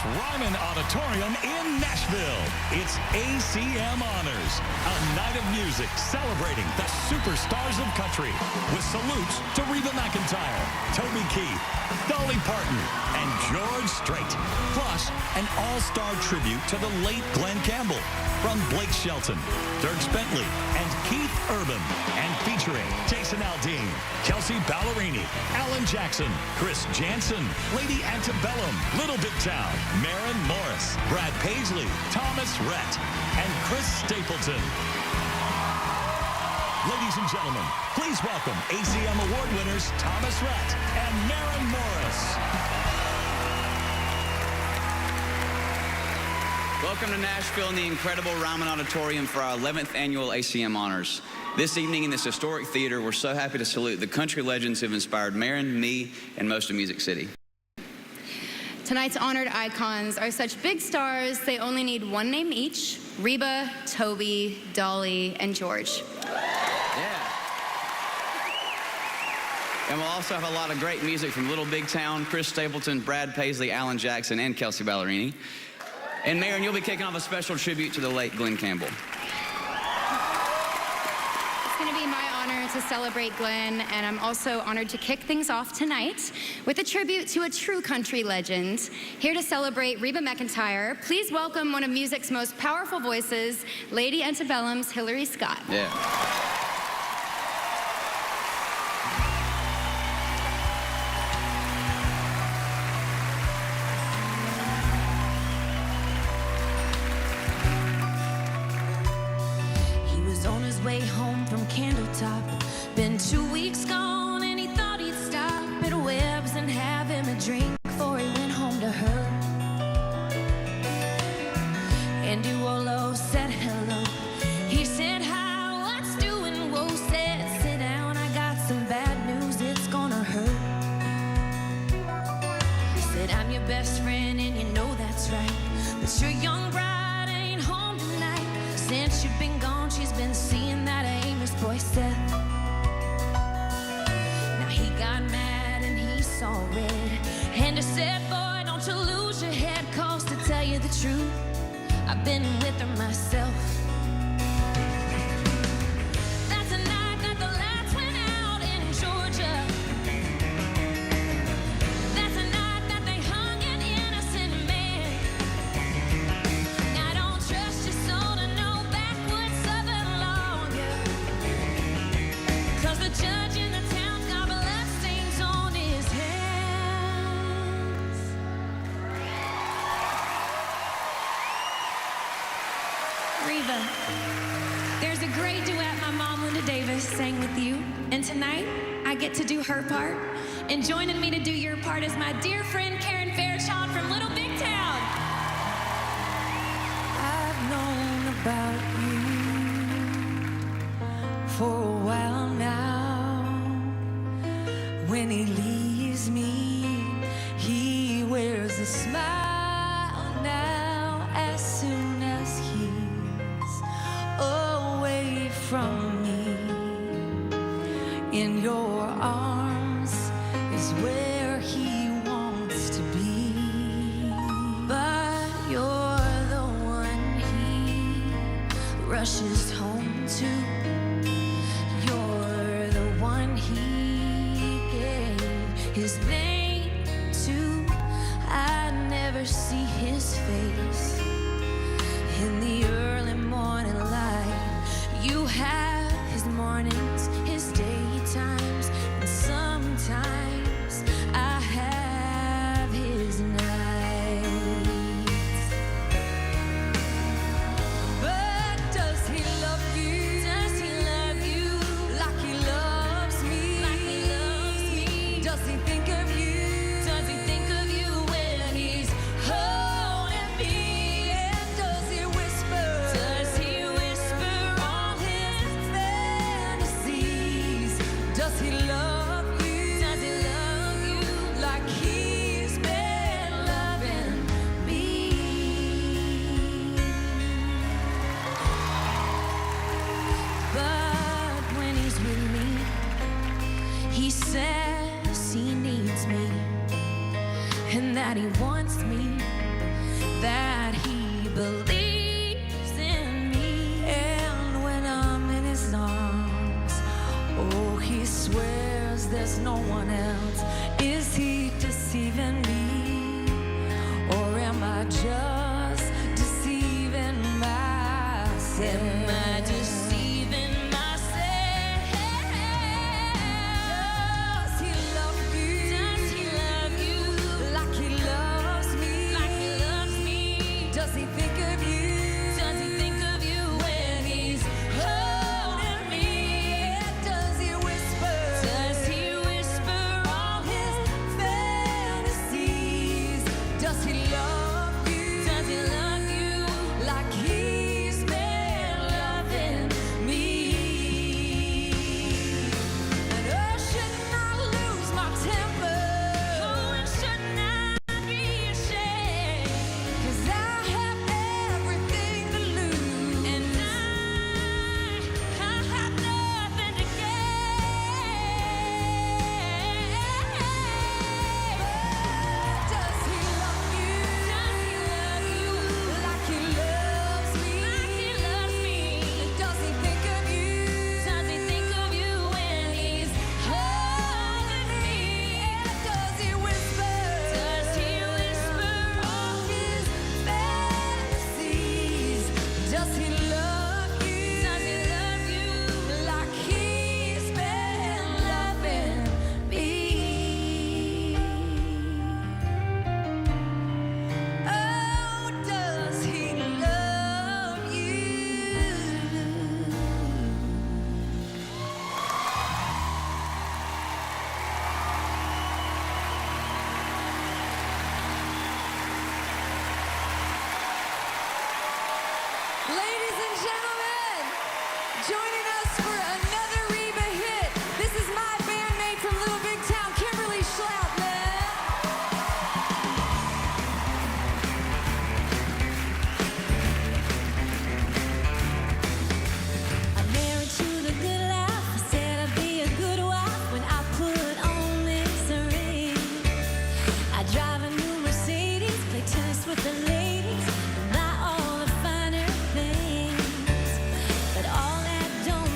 Ryman Auditorium in Nashville. It's ACM Honors, a night of music celebrating the superstars of country with salutes to Reba McEntire, Toby Keith, Dolly Parton, and George Strait. Plus, an all-star tribute to the late Glenn Campbell from Blake Shelton, Dierks Bentley, and Keith Urban. And featuring Jason Aldean, Kelsey Ballerini, Alan Jackson, Chris Jansen, Lady Antebellum, Little Big Town, Maren Morris, Brad Paisley, Thomas Rhett, and Chris Stapleton. Ladies and gentlemen, please welcome ACM Award winners Thomas Rhett and Maren Morris. Welcome to Nashville in the incredible Ryman Auditorium for our 11th Annual ACM Honors. This evening in this historic theater, we're so happy to salute the country legends who have inspired Maren, me, and most of Music City. Tonight's honored icons are such big stars, they only need one name each: Reba, Toby, Dolly, and George. Yeah. And we'll also have a lot of great music from Little Big Town, Chris Stapleton, Brad Paisley, Alan Jackson, and Kelsey Ballerini. And Maren, you'll be kicking off a special tribute to the late Glenn Campbell. It's going to be my honor to celebrate Glenn, and I'm also honored to kick things off tonight with a tribute to a true country legend. Here to celebrate Reba McEntire, please welcome one of music's most powerful voices, Lady Antebellum's Hillary Scott. Yeah. Way home from Candletop. Been 2 weeks gone and he thought he'd stop at Webb's and have him a drink before he went home to her. Andy Wolo said hello. He said hi, what's doing? Whoa, said sit down, I got some bad news, it's gonna hurt. He said I'm your best friend and you know that's right, but your young bride ain't home tonight. Since you've been gone, she's been seeing that Amos boy Seth. Now he got mad and he saw red, and he said, boy, don't you lose your head, 'cause to tell you the truth, I've been with her myself. That's the night that the lights went out in Georgia. That's the night that they hung an innocent man. Now don't trust your soul to know backwoods Southern law, yeah. 'Cause the judge in the town's got bloodstains on his hands. Reba, there's a great duet my mom, Linda Davis, sang with you. And tonight, I get to do her part. And joining me to do your part is my dear friend Karen Fairchild from Little Big Town. I've known about you for a while now. When he leaves me, he wears a smile now. As soon as he's away from me, in your arms is where he wants to be. But you're the one he rushes home to. You're the one he gave his name to. I never see his face in the early morning light. You have his mornings, his daytimes, and sometimes I have his nights. But does he love you? Does he love you like he loves me? Like he loves me? Does he think of you? Does he think of you when he's holding me? And does he whisper? Does he whisper all his fantasies? Does he love you? Does he love you like he's been loving me? But when he's with me, he says he needs me and that he wants me that he believes in me. And when I'm in his arms, oh, he swears there's no one else. Is he deceiving me? Or am I just deceiving myself? Am I deceiving myself? Does he love you? Does he love you? Like he loves me? Like he loves me? Does he think of you? Does he think of you when he's holding me? Does he whisper? Does he whisper all his fantasies? Does he love you? Does he love you like he's been loving me? And oh, shouldn't I lose my temper? Oh, and shouldn't I be ashamed? 'Cause I have everything to lose, and I have nothing to gain. Does he love you? Does he love you like he loves me? Like he loves me? Does he think of you? Does he think of you when he's holding me? Does he whisper? Does he whisper all his fantasies? Does he love you? Does he love you like he's been loving me? Oh, does he love you? Ladies and gentlemen, joining us for another Reba hit, this is my bandmate from Little Big Town, Kimberly Schlautman. I'm married to the good life. I said I'd be a good wife when I put on this ring. I drive a new Mercedes, play tennis with the ladies, and buy all the finer things. But all that don't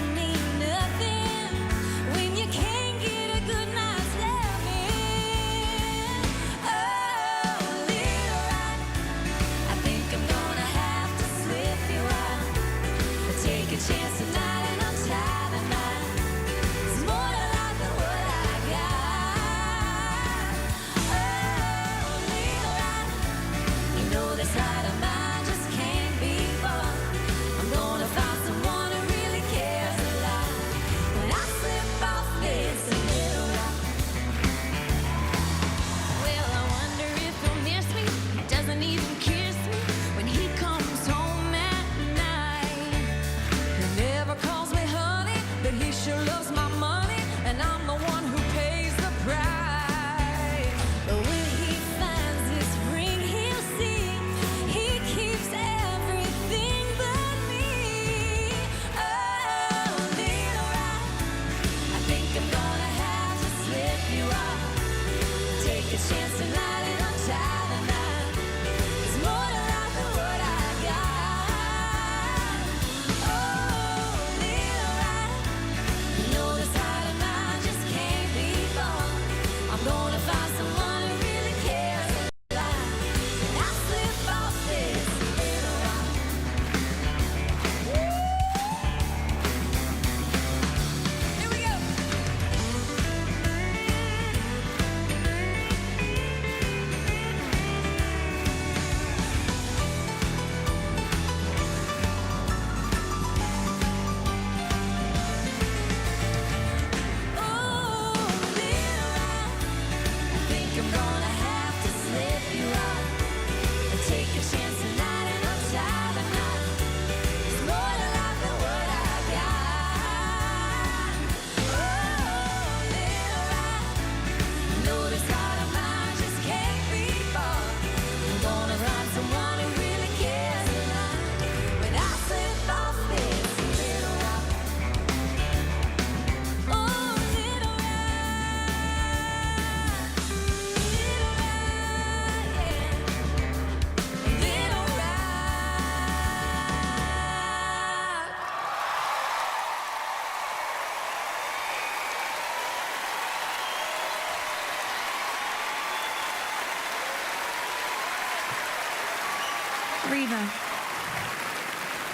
Reba,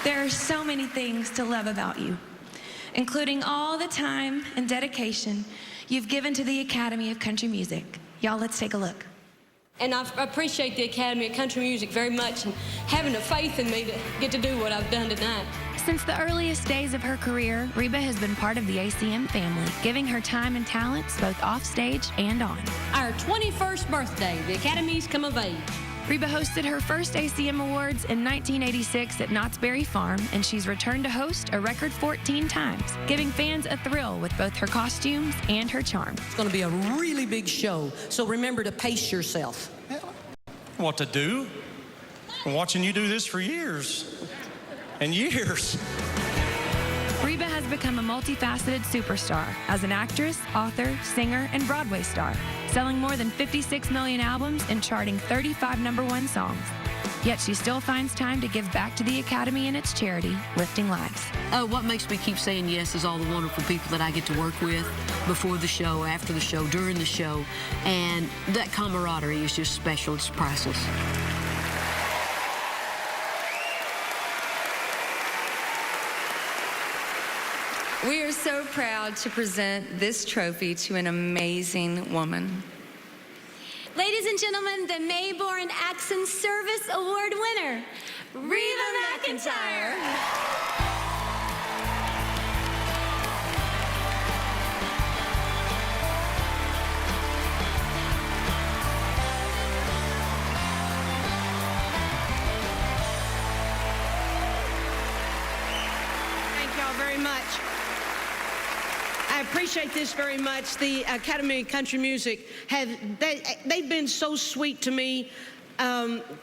there are so many things to love about you, including all the time and dedication you've given to the Academy of Country Music. Y'all, let's take a look. And I appreciate the Academy of Country Music very much and having the faith in me to get to do what I've done tonight. Since the earliest days of her career, Reba has been part of the ACM family, giving her time and talents both off stage and on. Our 21st birthday, the Academy's come of age. Reba hosted her first ACM Awards in 1986 at Knott's Berry Farm, and she's returned to host a record 14 times, giving fans a thrill with both her costumes and her charm. It's going to be a really big show, so remember to pace yourself. What to do? I'm watching you do this for years and years. Reba has become a multifaceted superstar as an actress, author, singer, and Broadway star, selling more than 56 million albums and charting 35 #1 songs. Yet she still finds time to give back to the Academy and its charity, Lifting Lives. What makes me keep saying yes is all the wonderful people that I get to work with before the show, after the show, during the show, and that camaraderie is just special. It's priceless. We are so proud to present this trophy to an amazing woman. Ladies and gentlemen, the Mayborn Accent Service Award winner, Reba McEntire. Thank y'all very much. I appreciate this very much. The Academy of Country Music, they've been so sweet to me.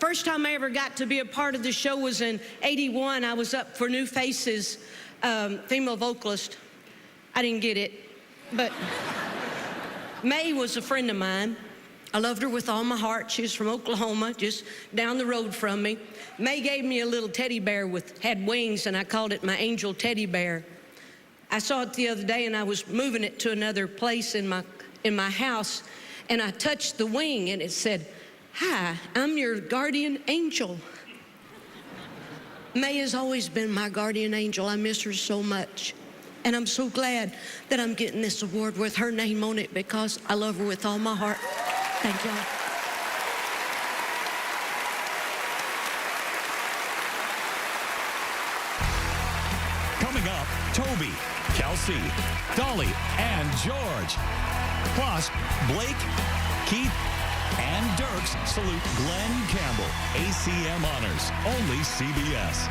First time I ever got to be a part of the show was in '81. I was up for New Faces, female vocalist. I didn't get it, but May was a friend of mine. I loved her with all my heart. She was from Oklahoma, just down the road from me. May gave me a little teddy bear had wings, and I called it my angel teddy bear. I saw it the other day, and I was moving it to another place in my house, and I touched the wing, and it said, "Hi, I'm your guardian angel." May has always been my guardian angel. I miss her so much, and I'm so glad that I'm getting this award with her name on it because I love her with all my heart. Thank y'all. Coming up, Toby, Kelsey, Dolly, and George. Plus, Blake, Keith, and Dirks salute Glenn Campbell. ACM Honors, only CBS.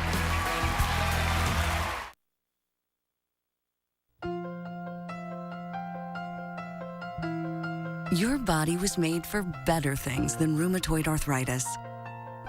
Your body was made for better things than rheumatoid arthritis.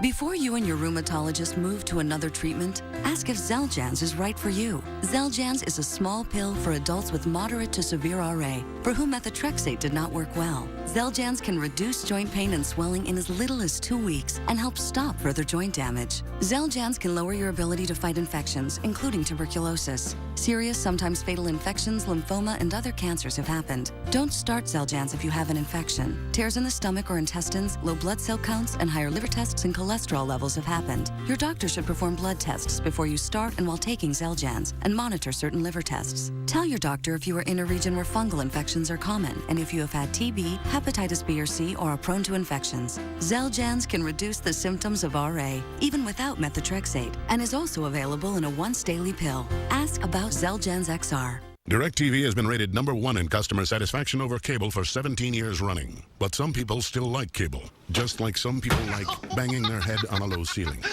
Before you and your rheumatologist move to another treatment, ask if Xeljanz is right for you. Xeljanz is a small pill for adults with moderate to severe RA, for whom methotrexate did not work well. Xeljanz can reduce joint pain and swelling in as little as 2 weeks and help stop further joint damage. Xeljanz can lower your ability to fight infections, including tuberculosis. Serious, sometimes fatal infections, lymphoma, and other cancers have happened. Don't start Xeljanz if you have an infection. Tears in the stomach or intestines, low blood cell counts, and higher liver tests and cholesterol levels have happened. Your doctor should perform blood tests before you start and while taking Xeljanz and monitor certain liver tests. Tell your doctor if you are in a region where fungal infections are common and if you have had TB, hepatitis B or C, or are prone to infections. Xeljanz can reduce the symptoms of RA, even without methotrexate, and is also available in a once-daily pill. Ask about Xeljanz XR. DirecTV has been rated #1 in customer satisfaction over cable for 17 years running. But some people still like cable, just like some people like banging their head on a low ceiling,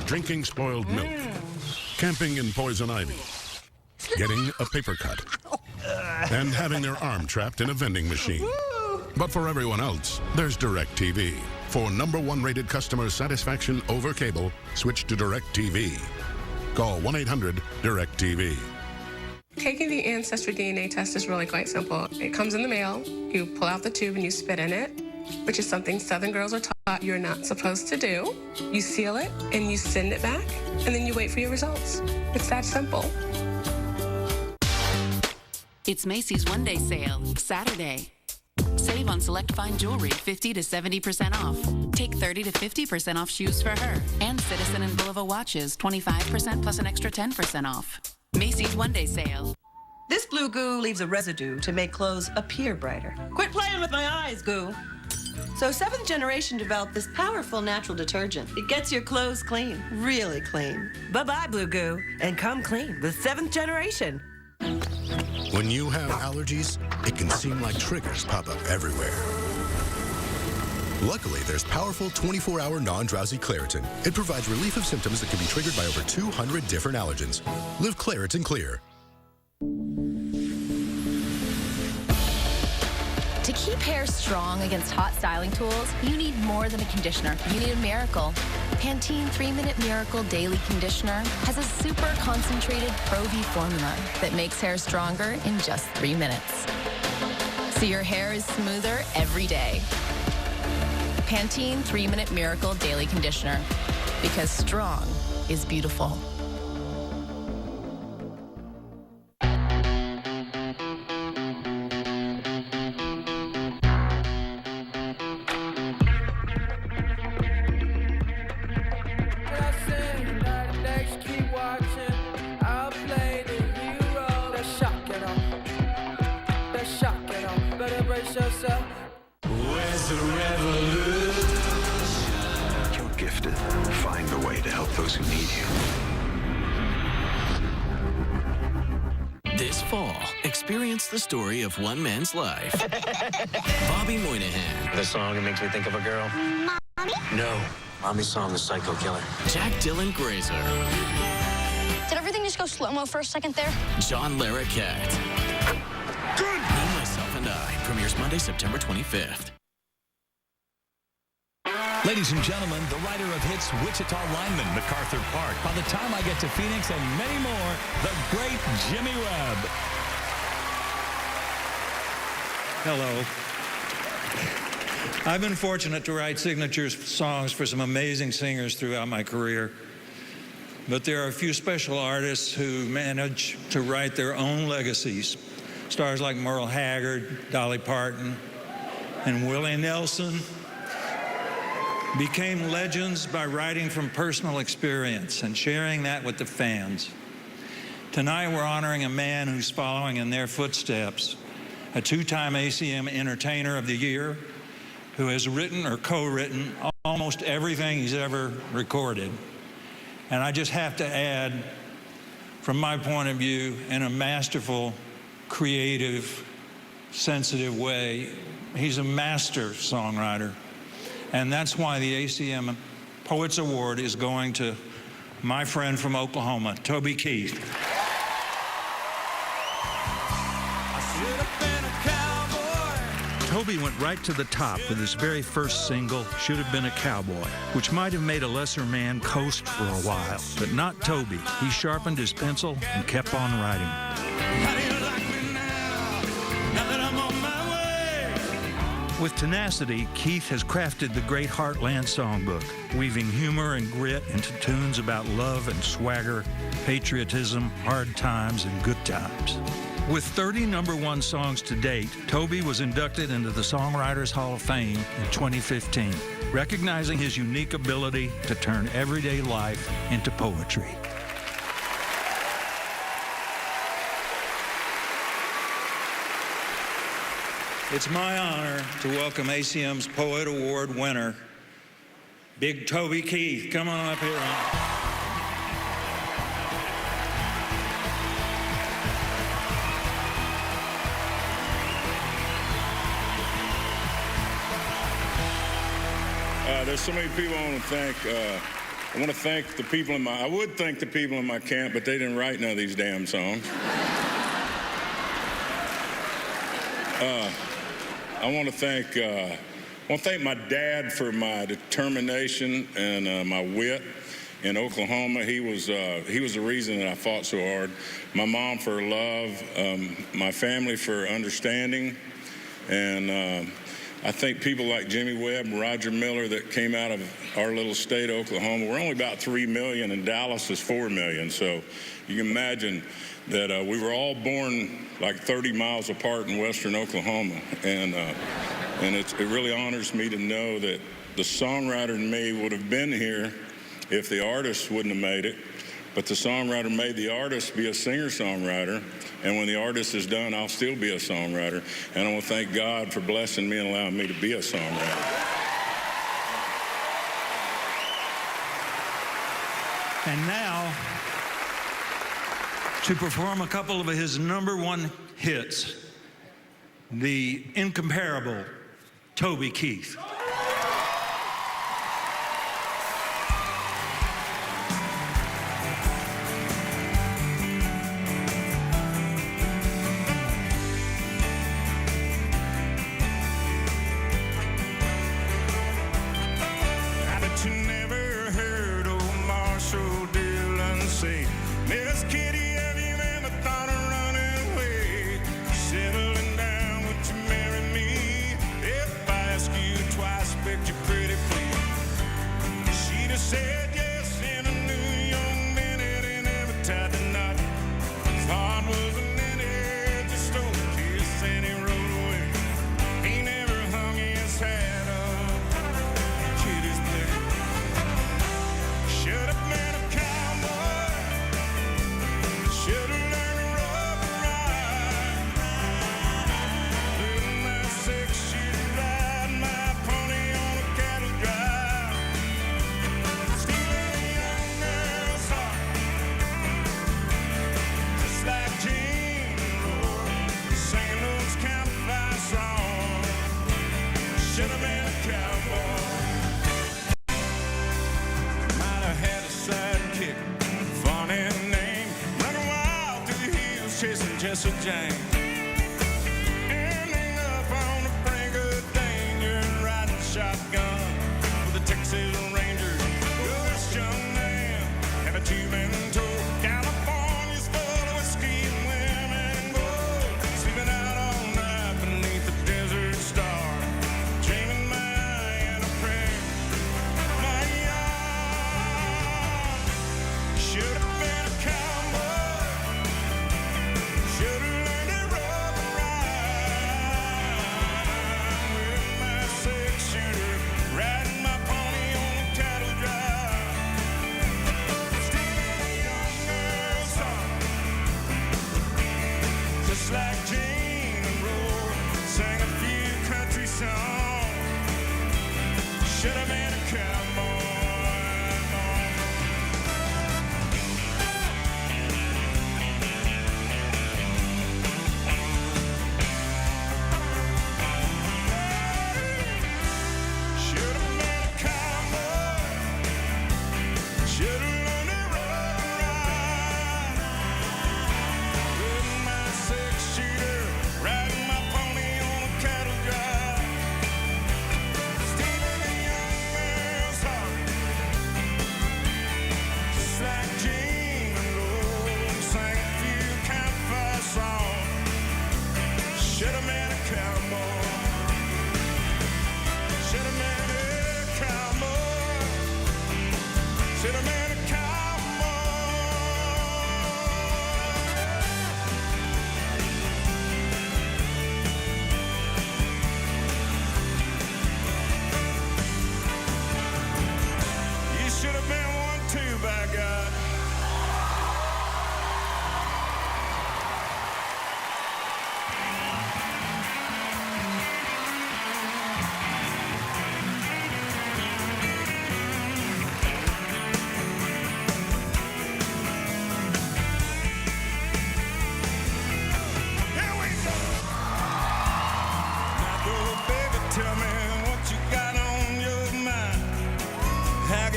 drinking spoiled milk, camping in poison ivy, getting a paper cut, and having their arm trapped in a vending machine. But for everyone else, there's DirecTV. For #1 rated customer satisfaction over cable, switch to DirecTV. Call 1-800-DirecTV. Taking the Ancestry DNA test is really quite simple. It comes in the mail, you pull out the tube and you spit in it, which is something Southern girls are taught you're not supposed to do. You seal it and you send it back, and then you wait for your results. It's that simple. It's Macy's One Day Sale, Saturday. Save on on select fine jewelry 50 to 70% off. Take 30 to 50% off shoes for her. And Citizen and Bulova watches 25% plus an extra 10% off. Macy's one-day sale. This blue goo leaves a residue to make clothes appear brighter. Quit playing with my eyes, goo. So 7th generation developed this powerful natural detergent. It gets your clothes clean, really clean. Bye-bye, blue goo, and come clean with 7th generation. When you have allergies, it can seem like triggers pop up everywhere. Luckily, there's powerful 24-hour non-drowsy Claritin. It provides relief of symptoms that can be triggered by over 200 different allergens. Live Claritin Clear. To keep hair strong against hot styling tools, you need more than a conditioner. You need a miracle. Pantene 3-Minute Miracle Daily Conditioner has a super concentrated Pro-V formula that makes hair stronger in just 3 minutes. So your hair is smoother every day. Pantene 3-Minute Miracle Daily Conditioner, because strong is beautiful. Where's the revolution? You're gifted. Find a way to help those who need you. This fall, experience the story of one man's life. Bobby Moynihan. The song that makes me think of a girl? Mommy? No. Mommy's song, The Psycho Killer. Jack Dylan Grazer. Did everything just go slow-mo for a second there? John Larroquette. Good! Me, Myself, and I premieres Monday, September 25th. Ladies and gentlemen, the writer of hits Wichita Lineman, MacArthur Park, By the Time I Get to Phoenix, and many more, the great Jimmy Webb. Hello. I've been fortunate to write signature songs for some amazing singers throughout my career. But there are a few special artists who manage to write their own legacies. Stars like Merle Haggard, Dolly Parton, and Willie Nelson became legends by writing from personal experience and sharing that with the fans. Tonight we're honoring a man who's following in their footsteps, a 2-time ACM Entertainer of the Year, who has written or co-written almost everything he's ever recorded. And I just have to add, from my point of view, in a masterful, creative, sensitive way, he's a master songwriter. And that's why the ACM Poets Award is going to my friend from Oklahoma, Toby Keith. Toby went right to the top with his very first single, Should Have Been a Cowboy, which might have made a lesser man coast for a while. But not Toby. He sharpened his pencil and kept on writing. With tenacity, Keith has crafted the great Heartland Songbook, weaving humor and grit into tunes about love and swagger, patriotism, hard times, and good times. With 30 #1 songs to date, Toby was inducted into the Songwriters Hall of Fame in 2015, recognizing his unique ability to turn everyday life into poetry. It's my honor to welcome ACM's Poet Award winner, Big Toby Keith. Come on up here. There's so many people I want to thank. I want to thank the people in I would thank the people in my camp, but they didn't write none of these damn songs. I want to thank my dad for my determination and my wit in Oklahoma. He was the reason that I fought so hard. My mom for her love, my family for understanding, and I think people like Jimmy Webb and Roger Miller that came out of our little state, Oklahoma. We're only about 3 million, and Dallas is 4 million. So you can imagine that we were all born like 30 miles apart in western Oklahoma. And And it really honors me to know that the songwriter in me would have been here if the artist wouldn't have made it. But the songwriter made the artist be a singer-songwriter. And when the artist is done, I'll still be a songwriter. And I want to thank God for blessing me and allowing me to be a songwriter. And now, to perform a couple of his #1 hits, the incomparable Toby Keith. Jesse James. Ending up on the brink of danger and riding shotgun with a Texas Ranger. This young man had a tube in tow. California's full of whiskey and women and gold. Sleeping out all night beneath the desert star. Dreaming my and a prayer. My young should have been a cowboy. Should have learned to rope and ride with my six-shooter, riding my pony on a cattle drive, stealing a young girl's heart, just like Jane and Roll, sang a few country songs. Should have been a cowboy.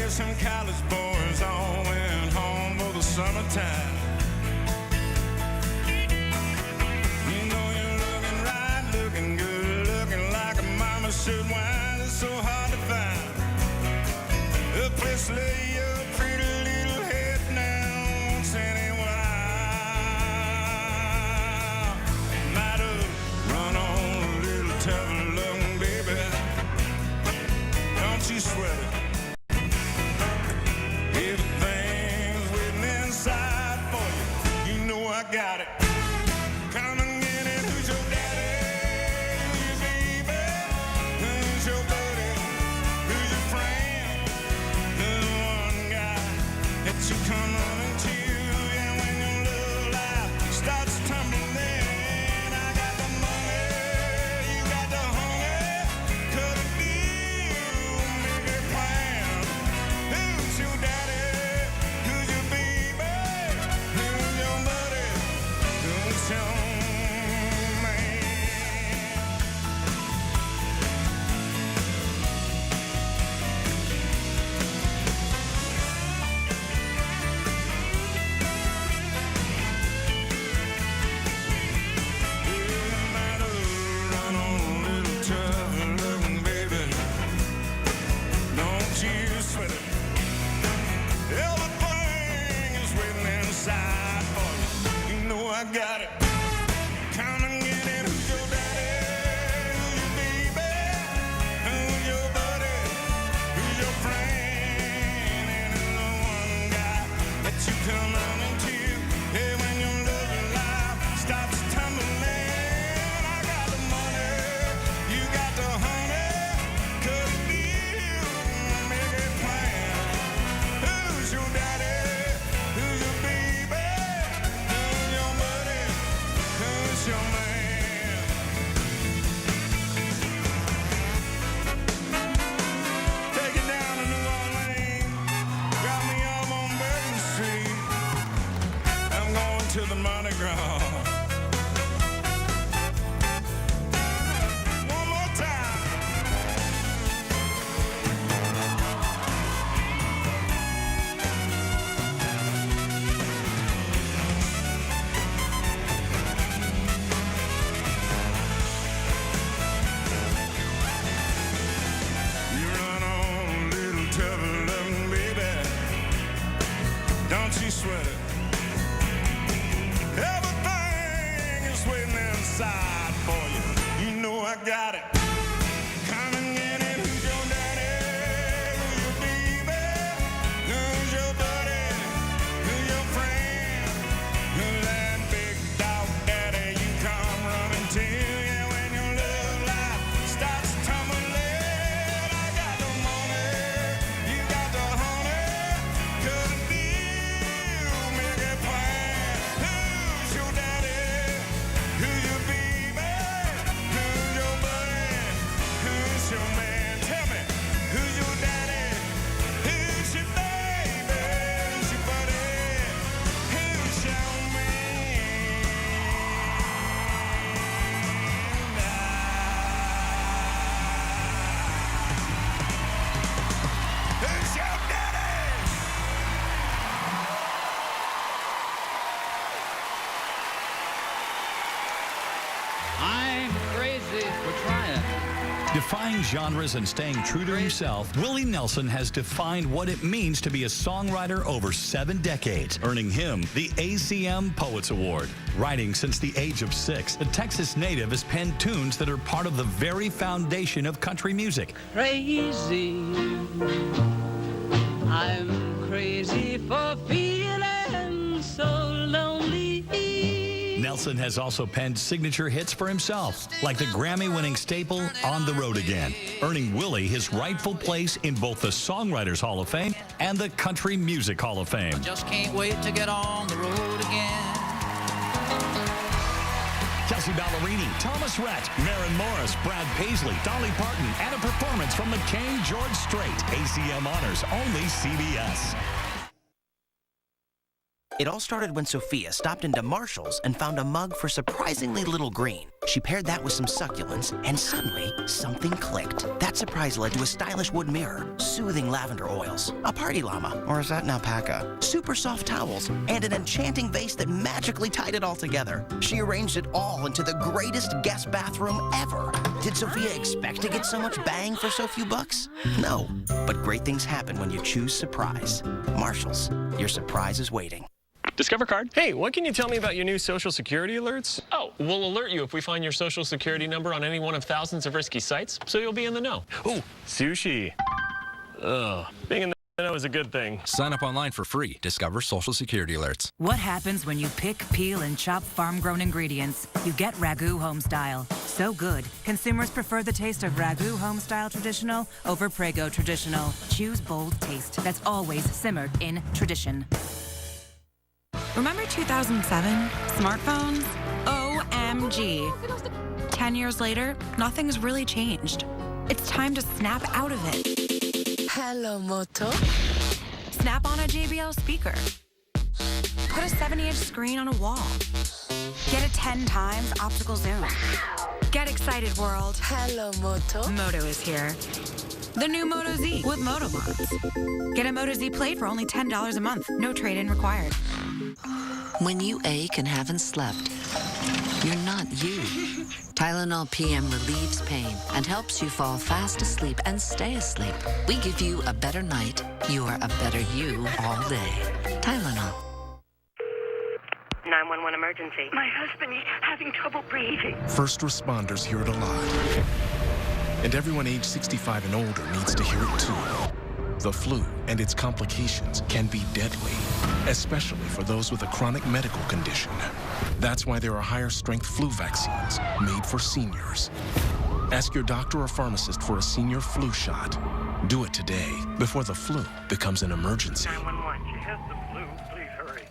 Some college boys all went home for the summertime. You know you're looking right, looking good, looking like a mama should wine. It's so hard to find a place to lay your pretty little head down once in a while. Might have run on a little tough luck, baby. Don't you sweat it. I got it. Come and get it. Who's your daddy? Who's your baby? sweat it. Everything is waiting inside for you. You know I got it. Come and get it. Who's your daddy? Who's your baby? Who's your buddy? Who's your friend? And who's the one guy that you come running to? Hey, when your love life stops tumbling, I got the money, you got the honey. Could it be you? Make a plan. Who's your daddy? Who's your baby? Who's your buddy? Who's your man? Take it down to New Orleans. Got me up on Bourbon Street. I'm going to the Mardi Gras. One more time. You run on, little tough-loving baby. Don't you sweat it. Everything is waiting inside for you. You know I got it. Come and get it. Who's your daddy? Who's your baby? Who's your buddy? Who's your friend? Who's that big dog daddy you come running to? Yeah, when your love life starts tumbling, I got the money, you got the honey. Could it be you? Make a plan. Who's your daddy? Who's your baby? Who's your buddy? Who's your man? Tell me, who's your daddy? Who's your baby? Who's your buddy? Who's your man? Who's your daddy? I'm crazy for trying. Defying genres and staying true to himself, Willie Nelson has defined what it means to be a songwriter over 7 decades, earning him the ACM Poets Award. Writing since the age of 6, the Texas native has penned tunes that are part of the very foundation of country music. Crazy. I'm crazy for feeling so lonely. Nelson has also penned signature hits for himself, like the Grammy-winning staple On the Road Again, earning Willie his rightful place in both the Songwriters Hall of Fame and the Country Music Hall of Fame. Just can't wait to get on the road again. Kelsey Ballerini, Thomas Rhett, Maren Morris, Brad Paisley, Dolly Parton, and a performance from McCain George Strait. ACM Honors, only CBS. It all started when Sophia stopped into Marshall's and found a mug for surprisingly little green. She paired that with some succulents, and suddenly, something clicked. That surprise led to a stylish wood mirror, soothing lavender oils, a party llama, or is that an alpaca? Super soft towels, and an enchanting vase that magically tied it all together. She arranged it all into the greatest guest bathroom ever. Did Sophia expect to get so much bang for so few bucks? No, but great things happen when you choose surprise. Marshall's, your surprise is waiting. Discover Card. Hey, what can you tell me about your new Social Security alerts? Oh, we'll alert you if we find your Social Security number on any one of thousands of risky sites, so you'll be in the know. Ooh, sushi. Ugh, being in the know is a good thing. Sign up online for free. Discover Social Security alerts. What happens when you pick, peel, and chop farm-grown ingredients? You get Ragu Homestyle. So good, consumers prefer the taste of Ragu Homestyle Traditional over Prego Traditional. Choose bold taste that's always simmered in tradition. Remember 2007? Smartphones? OMG. 10 years later, nothing's really changed. It's time to snap out of it. Hello, Moto. Snap on a JBL speaker. Put a 70-inch screen on a wall. Get a 10 times optical zoom. Get excited, world. Hello, Moto. Moto is here. The new Moto Z with Moto Mods. Get a Moto Z Plate for only $10 a month. No trade-in required. When you ache and haven't slept, You're not you. Tylenol PM relieves pain and helps you fall fast asleep and stay asleep. We give you a better night. You're a better you all day. Tylenol. 911 emergency. My husband is having trouble breathing. First responders hear it a lot. And everyone age 65 and older needs to hear it too. The flu and its complications can be deadly, especially for those with a chronic medical condition. That's why there are higher strength flu vaccines made for seniors. Ask your doctor or pharmacist for a senior flu shot. Do it today before the flu becomes an emergency. 911, she has the flu. Please hurry.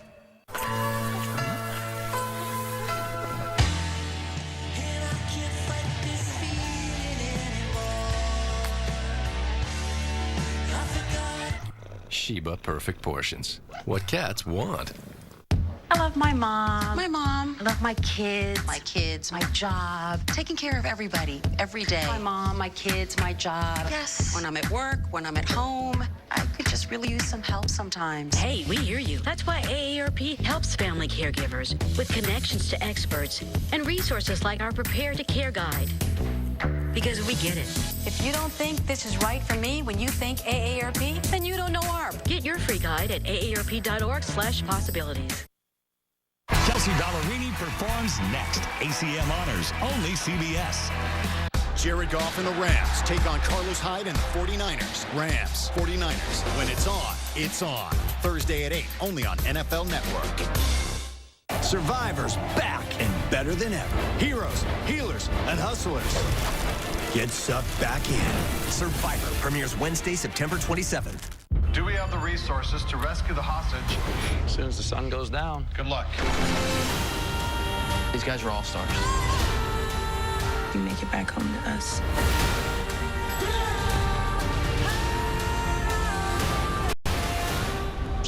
Sheba Perfect Portions. What cats want. I love my mom. My mom. I love my kids. My kids, my job, taking care of everybody, every day. My mom, my kids, my job. Yes. When I'm at work, when I'm at home. I could just really use some help sometimes. Hey, we hear you. That's why AARP helps family caregivers with connections to experts and resources like our Prepare to Care Guide. Because we get it. If you don't think this is right for me when you think AARP, then you don't know ARP. Get your free guide at aarp.org/possibilities. Kelsey Ballerini performs next. ACM Honors, only CBS. Jared Goff and the Rams take on Carlos Hyde and the 49ers. Rams, 49ers. When it's on, it's on. Thursday at 8, only on NFL Network. Survivors back and better than ever. Heroes, healers, and hustlers. Get sucked back in. Survivor premieres Wednesday, September 27th. Do we have the resources to rescue the hostage? As soon as the sun goes down. Good luck. These guys are all stars. You make it back home to us.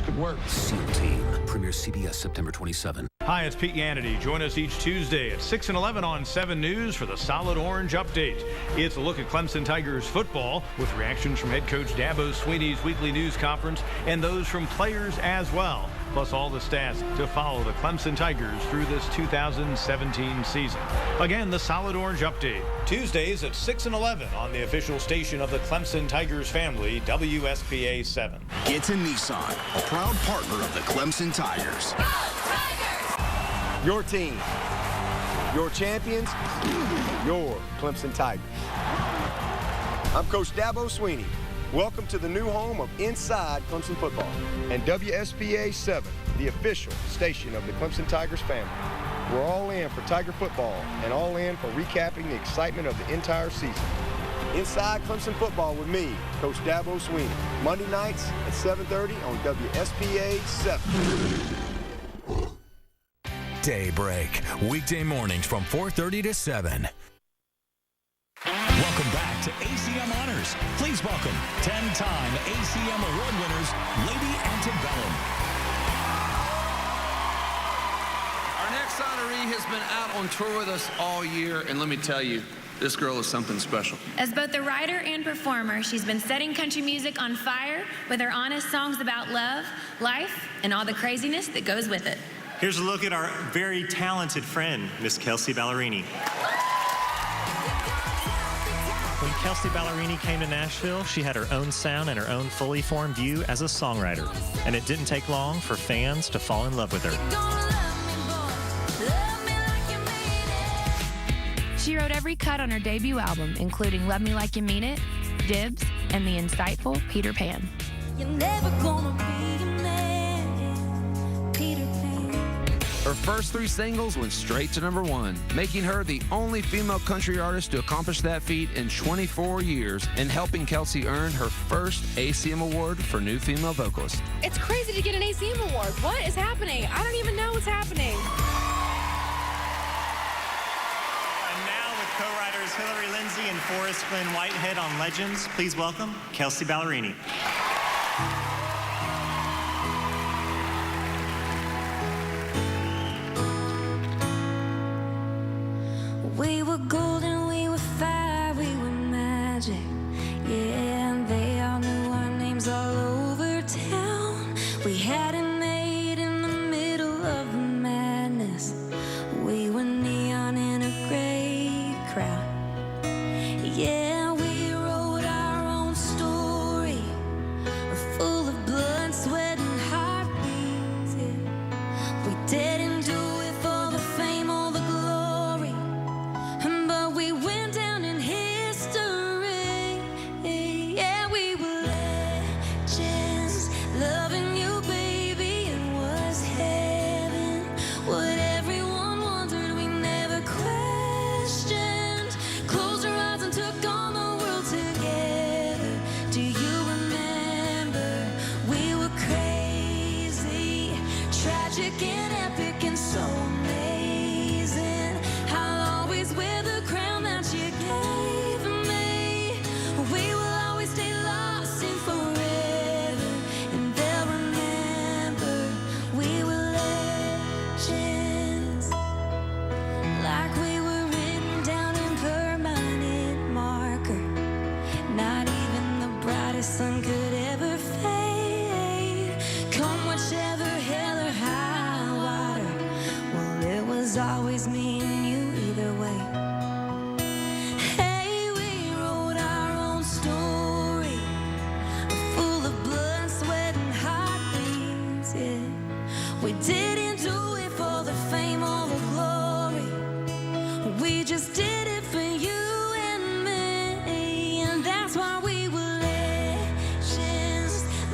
Good work. SEAL Team premieres CBS September 27. Hi, it's Pete Yannity. Join us each Tuesday at 6 and 11 on 7 News for the Solid Orange Update. It's a look at Clemson Tigers football with reactions from head coach Dabo Swinney's weekly news conference and those from players as well, plus all the stats to follow the Clemson Tigers through this 2017 season. Again, the Solid Orange Update, Tuesdays at 6 and 11 on the official station of the Clemson Tigers family, WSPA 7. It's a Nissan, a proud partner of the Clemson Tigers. Your team, your champions, your Clemson Tigers. I'm Coach Dabo Swinney. Welcome to the new home of Inside Clemson Football and WSPA 7, the official station of the Clemson Tigers family. We're all in for Tiger football and all in for recapping the excitement of the entire season. Inside Clemson Football with me, Coach Dabo Swinney, Monday nights at 7:30 on WSPA 7. Daybreak, weekday mornings from 4:30 to 7. Welcome back to ACM Honors. Please welcome 10-time ACM Award winners, Lady Antebellum. Our next honoree has been out on tour with us all year, and let me tell you, this girl is something special. As both a writer and performer, she's been setting country music on fire with her honest songs about love, life, and all the craziness that goes with it. Here's a look at our very talented friend, Miss Kelsey Ballerini. When Kelsey Ballerini came to Nashville, she had her own sound and her own fully formed view as a songwriter. And it didn't take long for fans to fall in love with her. She wrote every cut on her debut album, including Love Me Like You Mean It, Dibs, and the insightful Peter Pan. You're never gonna be a man, Peter Pan. Her first 3 singles went straight to #1, making her the only female country artist to accomplish that feat in 24 years and helping Kelsey earn her first ACM Award for New Female Vocalist. It's crazy to get an ACM Award. What is happening? I don't even know what's happening. And now with co-writers Hillary Lindsay and Forrest Glenn Whitehead on Legends, please welcome Kelsey Ballerini. We were golden, we were fire, we were magic. Yeah, and they all knew our names all over town. We had it made in the middle of the madness. We were Do you remember? We were crazy, tragic and epic and so amazing. I'll always wear the crown that you gave me. We will always stay lost in forever, and they'll remember we were legends. Like we were written down in permanent marker. Not even the brightest sun could ever fade. Come whichever hell or high water. Well, it was always me and you either way. Hey, we wrote our own story, full of blood, sweat, and heartbeats, yeah. We didn't do it for the fame or the glory. We just did it for you and me, and that's why we were legends.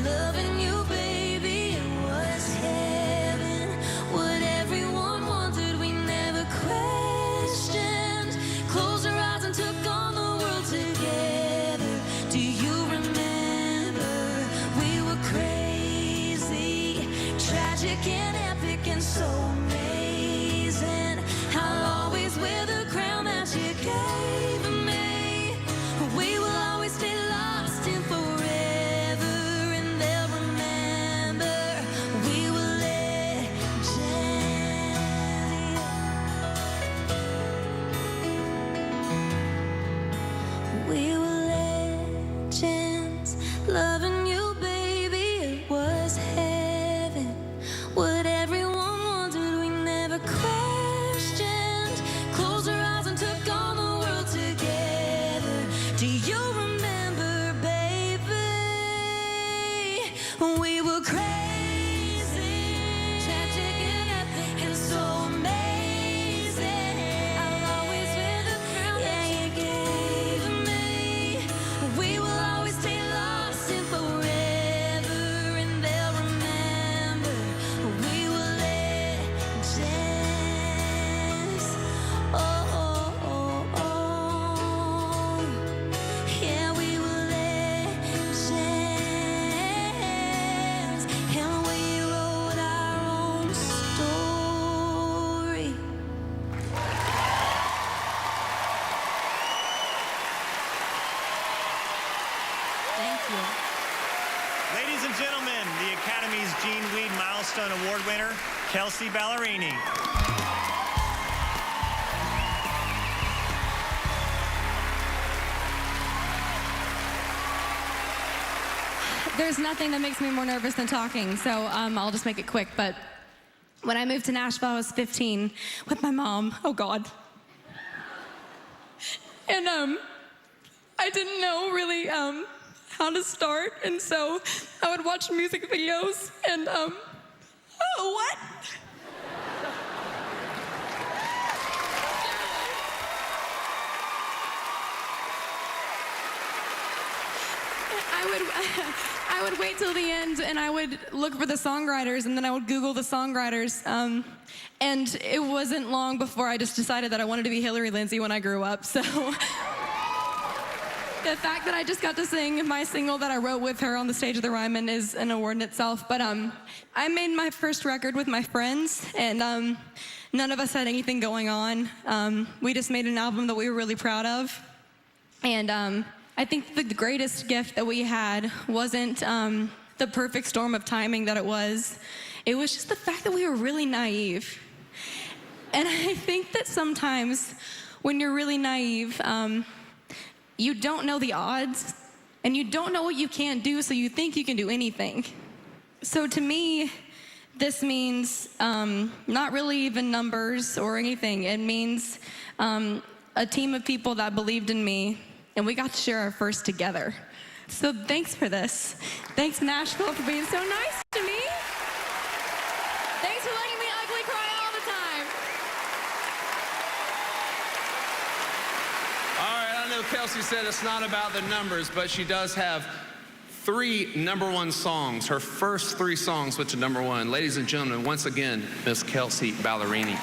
Loving you, baby, it was heaven. What everyone wanted, we never questioned. Closed our eyes and took on the world together. Do you remember? We were crazy, tragic and epic and so amazing. I'll always wear the crown that you gave me. We will always stay lost in forever, and they'll remember we were legends. We were legends. Loving you, baby, it was heaven. What everyone wanted, we never questioned. Closed our eyes and took on the world together. Do you remember, baby? We were crazy, tragic and epic and so amazing. I'll always wear the crown that you gave me. We will always stay lost in forever, and they'll remember we were legends. Oh, oh, oh, oh. Yeah, we were legends, and we wrote our own story. Thank you. Ladies and gentlemen, the Academy's Gene Weed Milestone Award winner, Kelsey Ballerini. There's nothing that makes me more nervous than talking, so I'll just make it quick. But when I moved to Nashville, I was 15 with my mom. Oh, God. And I didn't know really how to start, and so I would watch music videos and oh, what? I would wait till the end, and I would look for the songwriters, and then I would Google the songwriters. And it wasn't long before I just decided that I wanted to be Hillary Lindsey when I grew up. So the fact that I just got to sing my single that I wrote with her on the stage of the Ryman is an award in itself. But I made my first record with my friends, and none of us had anything going on. We just made an album that we were really proud of. And I think the greatest gift that we had wasn't the perfect storm of timing that it was. It was just the fact that we were really naive. And I think that sometimes when you're really naive, you don't know the odds, and you don't know what you can't do, so you think you can do anything. So to me, this means not really even numbers or anything. It means a team of people that believed in me, and we got to share our first together. So thanks for this. Thanks, Nashville, for being so nice to me. Thanks for letting me ugly cry all the time. All right, I know Kelsey said it's not about the numbers, but she does have 3 #1 songs. Her first 3 songs went to #1. Ladies and gentlemen, once again, Miss Kelsey Ballerini.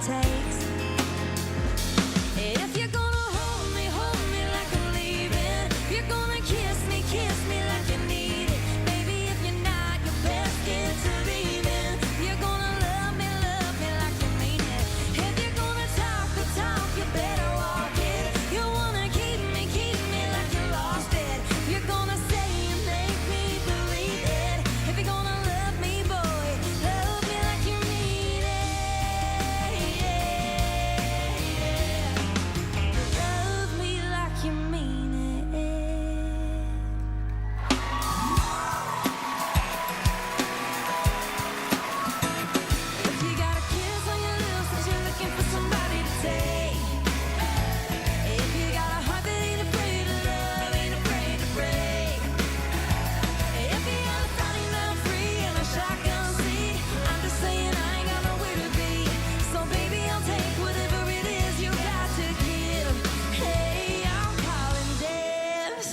takes. If you're gonna hold me like I'm leaving. If you're gonna kiss me like you need it. Baby, if you're not, your best intervening. If you're gonna love me like you mean it. If you're gonna talk the talk, you better walk it. You wanna keep me like you lost it. If you're gonna say and make me believe it. If you're gonna love me, boy, love me like you mean it. Love me like you mean it. If you got a kiss on your lips and you're looking for somebody to take. If you got a heart that ain't afraid of love, ain't afraid to break. If you got a starting down free and a shotgun seat, I'm just saying I ain't got nowhere to be. So baby, I'll take whatever it is you got to give. Hey, I'm calling dibs.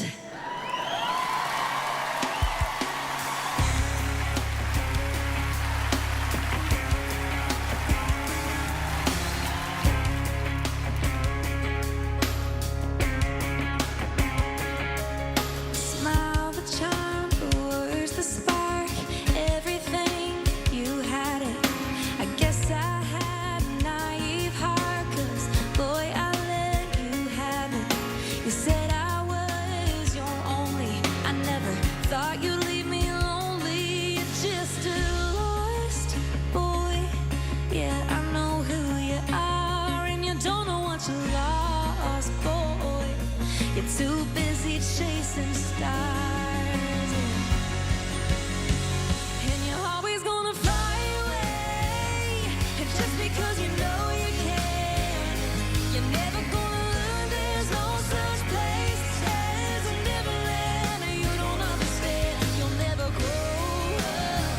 Smile, the charm, the words, the spark, everything, you had it. I guess I had a naive heart, 'cause boy, I let you have it. You said I was your only. I never thought you'd leave me lonely. You're just a lost boy. Yeah, I know who you are, and you don't know what you lost, boy. You're too busy chasing stars, and you're always gonna fly away. And just because you know you can, you're never gonna learn there's no such place as a Neverland. You don't understand, you'll never grow up.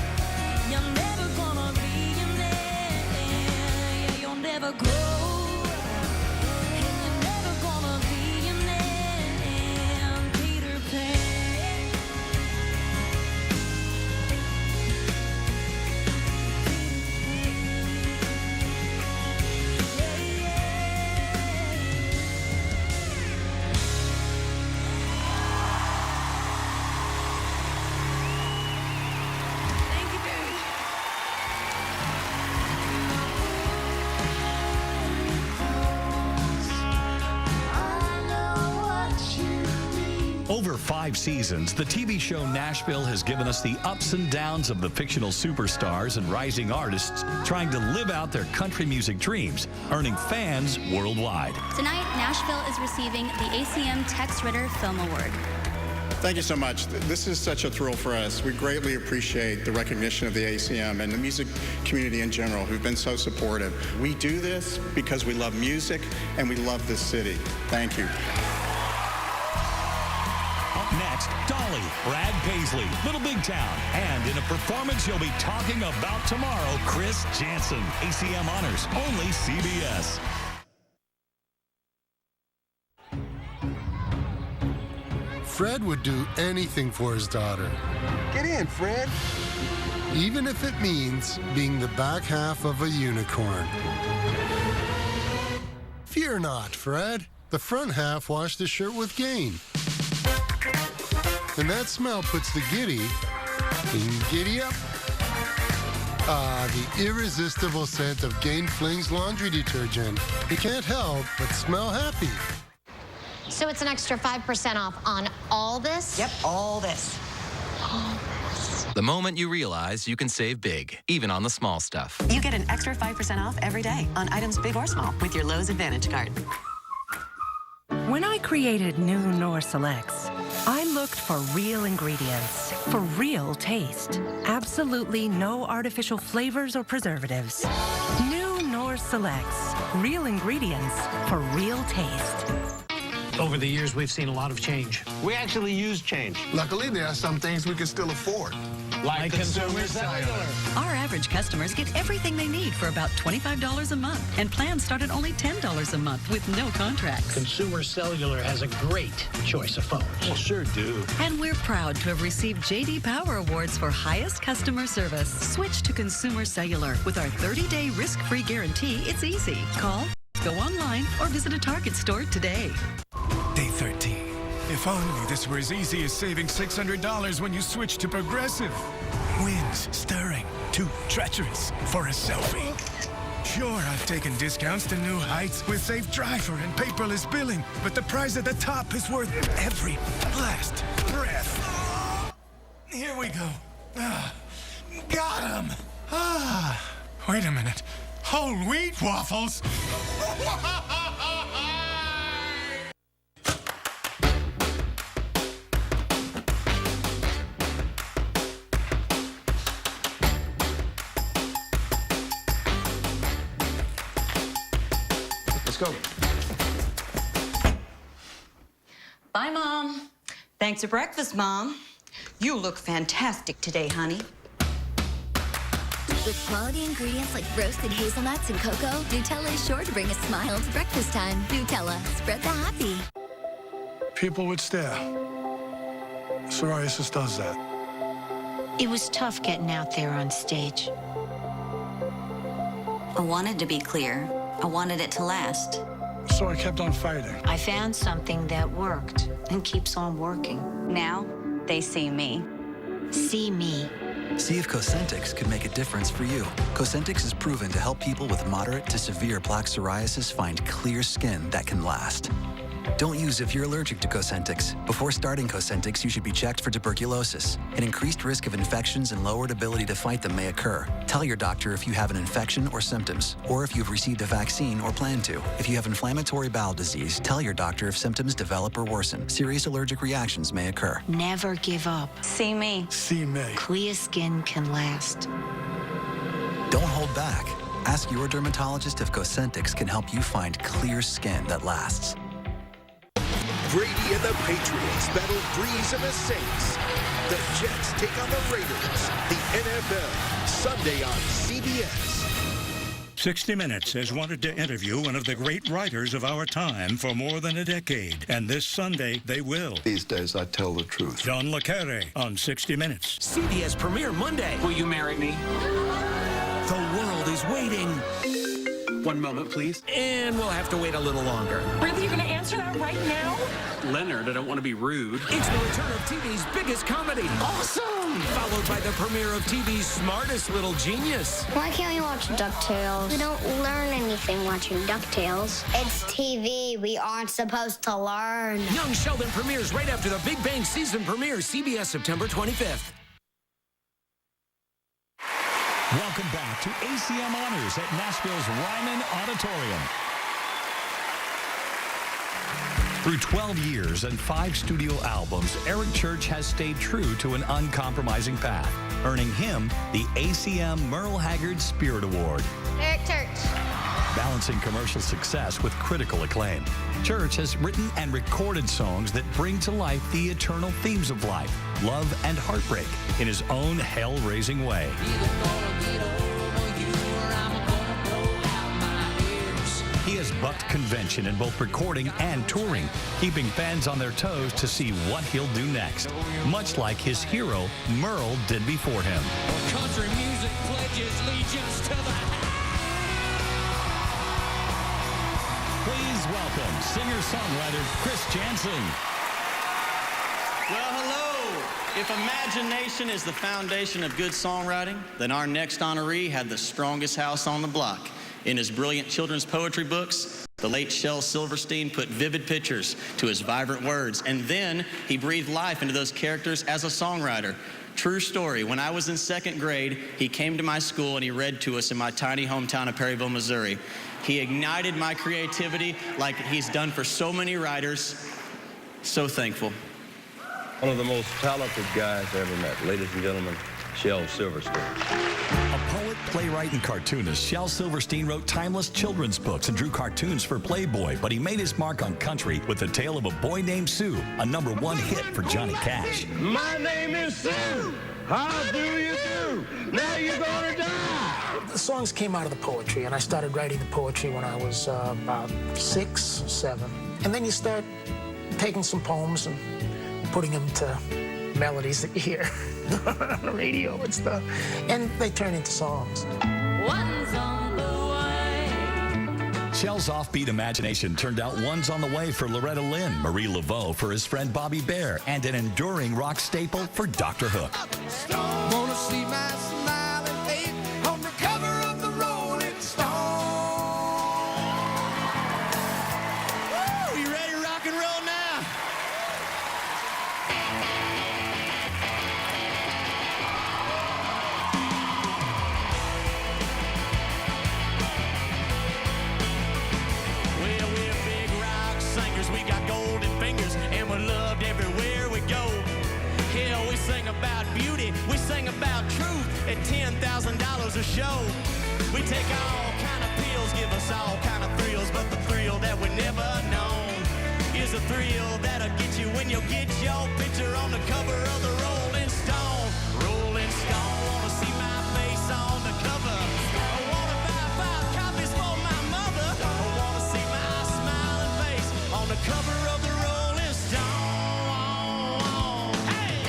You're never gonna be a man. Yeah, you'll never grow up. And you're never gonna be a man, Peter Pan. Thank you very much. Over 5 seasons, the TV show Nashville has given us the ups and downs of the fictional superstars and rising artists trying to live out their country music dreams, earning fans worldwide. Tonight, Nashville is receiving the ACM Tex Ritter Film Award. Thank you so much. This is such a thrill for us. We greatly appreciate the recognition of the ACM and the music community in general who've been so supportive. We do this because we love music and we love this city. Thank you. Up next, Dolly, Brad Paisley, Little Big Town, and in a performance you'll be talking about tomorrow, Chris Jansen, ACM Honors, only CBS. Fred would do anything for his daughter. Get in, Fred. Even if it means being the back half of a unicorn. Fear not, Fred. The front half washed the shirt with Gain. And that smell puts the giddy in giddy up. Ah, the irresistible scent of Gain Fling's laundry detergent. You can't help but smell happy. So it's an extra 5% off on all this? Yep, all this. All this. The moment you realize you can save big, even on the small stuff. You get an extra 5% off every day on items big or small with your Lowe's Advantage card. When I created new Knorr Selects, I looked for real ingredients, for real taste. Absolutely no artificial flavors or preservatives. New Knorr Selects, real ingredients for real taste. Over the years, we've seen a lot of change. We actually use change. Luckily, there are some things we can still afford. Like Consumer Cellular. Our average customers get everything they need for about $25 a month, and plans start at only $10 a month with no contracts. Consumer Cellular has a great choice of phones. Well, sure do. And we're proud to have received J.D. Power Awards for highest customer service. Switch to Consumer Cellular. With our 30-day risk-free guarantee, it's easy. Call, go online, or visit a Target store today. Day 13. If only this were as easy as saving $600 when you switch to Progressive. Winds stirring, too treacherous for a selfie. Sure, I've taken discounts to new heights with Safe Driver and paperless billing, but the prize at the top is worth every last breath. Here we go. Got him. Wait a minute. Whole wheat waffles? Let's go. Bye, Mom. Thanks for breakfast, Mom. You look fantastic today, honey. With quality ingredients like roasted hazelnuts and cocoa, Nutella is sure to bring a smile to breakfast time. Nutella, spread the happy. People would stare. Psoriasis does that. It was tough getting out there on stage. I wanted to be clear. I wanted it to last. So I kept on fighting. I found something that worked and keeps on working. Now, they see me. See me. See if Cosentix could make a difference for you. Cosentix is proven to help people with moderate to severe plaque psoriasis find clear skin that can last. Don't use if you're allergic to Cosentix. Before starting Cosentix, you should be checked for tuberculosis. An increased risk of infections and lowered ability to fight them may occur. Tell your doctor if you have an infection or symptoms, or if you've received a vaccine or plan to. If you have inflammatory bowel disease, tell your doctor if symptoms develop or worsen. Serious allergic reactions may occur. Never give up. See me. See me. Clear skin can last. Don't hold back. Ask your dermatologist if Cosentix can help you find clear skin that lasts. Brady and the Patriots battle Breeze and the Saints. The Jets take on the Raiders. The NFL, Sunday on CBS. 60 Minutes has wanted to interview one of the great writers of our time for more than a decade. And this Sunday, they will. These days, I tell the truth. John Le Carre on 60 Minutes. CBS premiere Monday. Will you marry me? The world is waiting. One moment, please. And we'll have to wait a little longer. Really? You're going to answer that right now? Leonard, I don't want to be rude. It's the return of TV's biggest comedy. Awesome! Followed by the premiere of TV's smartest little genius. Why can't we watch DuckTales? We don't learn anything watching DuckTales. It's TV. We aren't supposed to learn. Young Sheldon premieres right after the Big Bang season premiere, CBS September 25th. Welcome back to ACM Honors at Nashville's Ryman Auditorium. Through 12 years and 5 studio albums, Eric Church has stayed true to an uncompromising path, earning him the ACM Merle Haggard Spirit Award. Eric Church. Balancing commercial success with critical acclaim, Church has written and recorded songs that bring to life the eternal themes of life, love, and heartbreak in his own hell-raising way. He has bucked convention in both recording and touring, keeping fans on their toes to see what he'll do next, much like his hero, Merle, did before him. Country music pledges allegiance to the... Please welcome singer-songwriter Chris Jansen. Well, hello. If imagination is the foundation of good songwriting, then our next honoree had the strongest house on the block. In his brilliant children's poetry books, the late Shel Silverstein put vivid pictures to his vibrant words, and then he breathed life into those characters as a songwriter. True story, when I was in 2nd grade, he came to my school and he read to us in my tiny hometown of Perryville, Missouri. He ignited my creativity like he's done for so many writers. So thankful. One of the most talented guys I ever met. Ladies and gentlemen, Shel Silverstein. A poet, playwright, and cartoonist, Shel Silverstein wrote timeless children's books and drew cartoons for Playboy, but he made his mark on country with The Tale of a Boy Named Sue, a #1 hit for Johnny Cash. My name is Sue. How do you do? Now you're gonna die. The songs came out of the poetry, and I started writing the poetry when I was about 6 or 7. And then you start taking some poems and putting them to melodies that you hear on the radio and stuff, and they turn into songs. One's on the way. Shell's offbeat imagination turned out One's on the Way for Loretta Lynn, Marie Laveau for his friend Bobby Bear, and an enduring rock staple for Dr. Hook. Wanna see my smiling face on the cover of the Rolling Stone. Woo! You ready to rock and roll now? Well, we're big rock singers. We got golden fingers, and we're loved everywhere we go. Hell, we sing about beauty. We sing about truth at $10,000 a show. We take all kind of pills, give us all kind of thrills, but the thrill that we never known is a thrill that'll get you when you get your picture on the cover of the Rolling Stone. Rolling Stone, wanna see my face on the cover. I wanna buy 5 copies for my mother. I wanna see my smiling face on the cover of the Rolling Stone. Hey!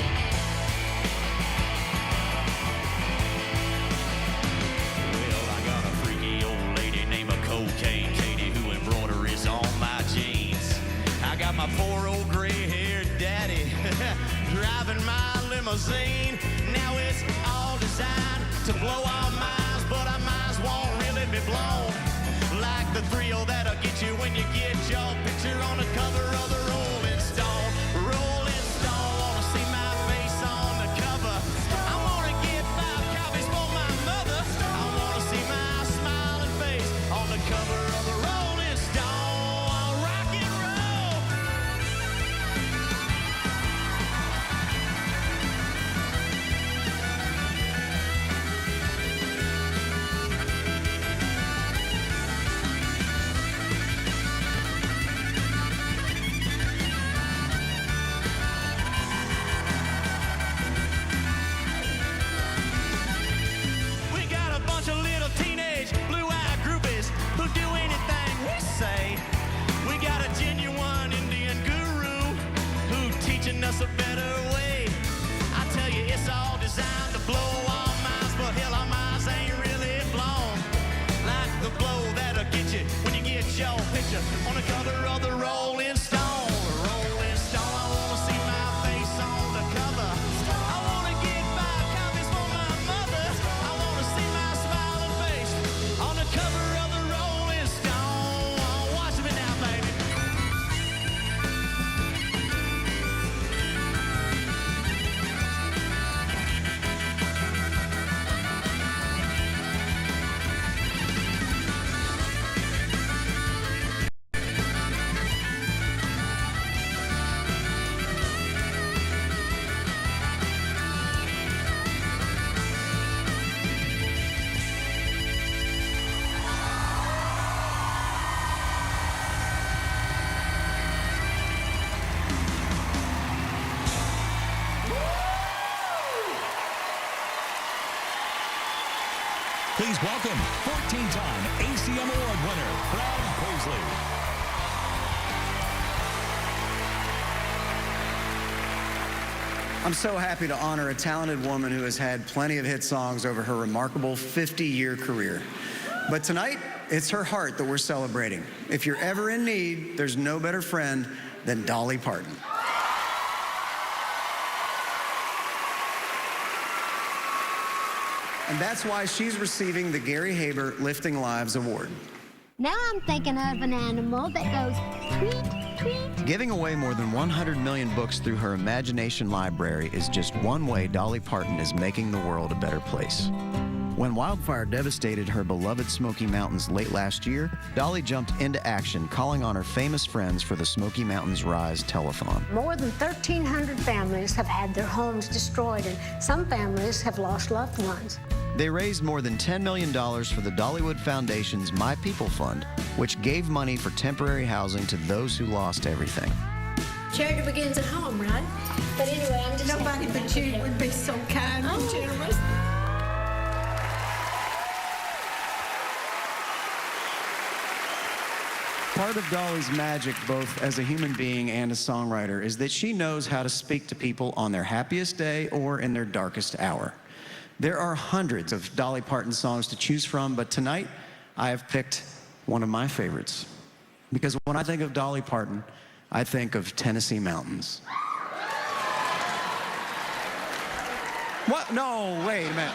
Well, I got a freaky old lady named a Cocaine Katie who embroideries on my jeans. I got my poor old gray-haired daddy driving my limousine. Now it's all designed to blow our minds, but our minds won't really be blown like the thrill that'll get you when you get your picture on the cover of the Rolling Stone. Rolling Stone, wanna see my face on the cover. I wanna get 5 copies for my mother. I wanna see my smiling face on the cover of the Rolling Stone. Rock and roll. We got a bunch of little teenage blue-eyed groupies who do anything we say. We got a genuine Indian guru who teaching us a better way. I tell you, it's all designed to blow our minds, but hell, our minds ain't really blown like the blow that'll get you when you get your picture on the cover of the Rolling Stone. Rolling Stone, I wanna see my face on the cover. I wanna get 5 copies for my mother. I wanna see my smiling face on the cover of the Rolling Stone. Watch me now, baby. Please welcome 14-time ACM Award winner, Brad Paisley. I'm so happy to honor a talented woman who has had plenty of hit songs over her remarkable 50-year career. But tonight, it's her heart that we're celebrating. If you're ever in need, there's no better friend than Dolly Parton. And that's why she's receiving the Gary Haber Lifting Lives Award. Now I'm thinking of an animal that goes tweet, tweet. Giving away more than 100 million books through her imagination library is just one way Dolly Parton is making the world a better place. When wildfire devastated her beloved Smoky Mountains late last year, Dolly jumped into action, calling on her famous friends for the Smoky Mountains Rise telethon. More than 1,300 families have had their homes destroyed, and some families have lost loved ones. They raised more than $10 million for the Dollywood Foundation's My People Fund, which gave money for temporary housing to those who lost everything. Charity begins at home, right? But anyway, I'm just Nobody but you would be so kind and generous. Part of Dolly's magic, both as a human being and a songwriter, is that she knows how to speak to people on their happiest day or in their darkest hour. There are hundreds of Dolly Parton songs to choose from, but tonight I have picked one of my favorites. Because when I think of Dolly Parton, I think of Tennessee mountains. What? No, wait a minute.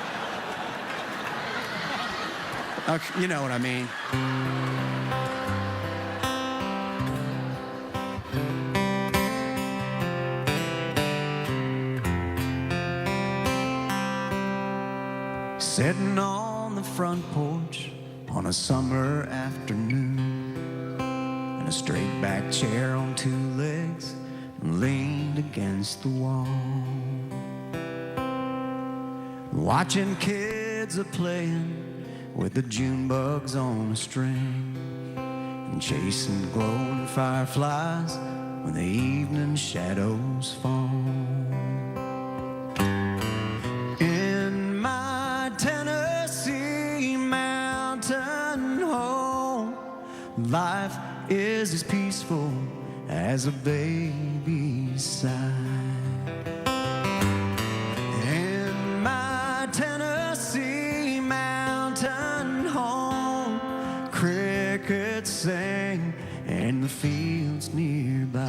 Okay, you know what I mean. Sitting on the front porch on a summer afternoon, in a straight back chair on two legs and leaned against the wall, watching kids a-playing with the June bugs on a string and chasing glowing fireflies when the evening shadows fall. In my Tennessee mountain home, life is as peaceful as a baby's sigh. In my Tennessee mountain home, crickets sing in the fields nearby.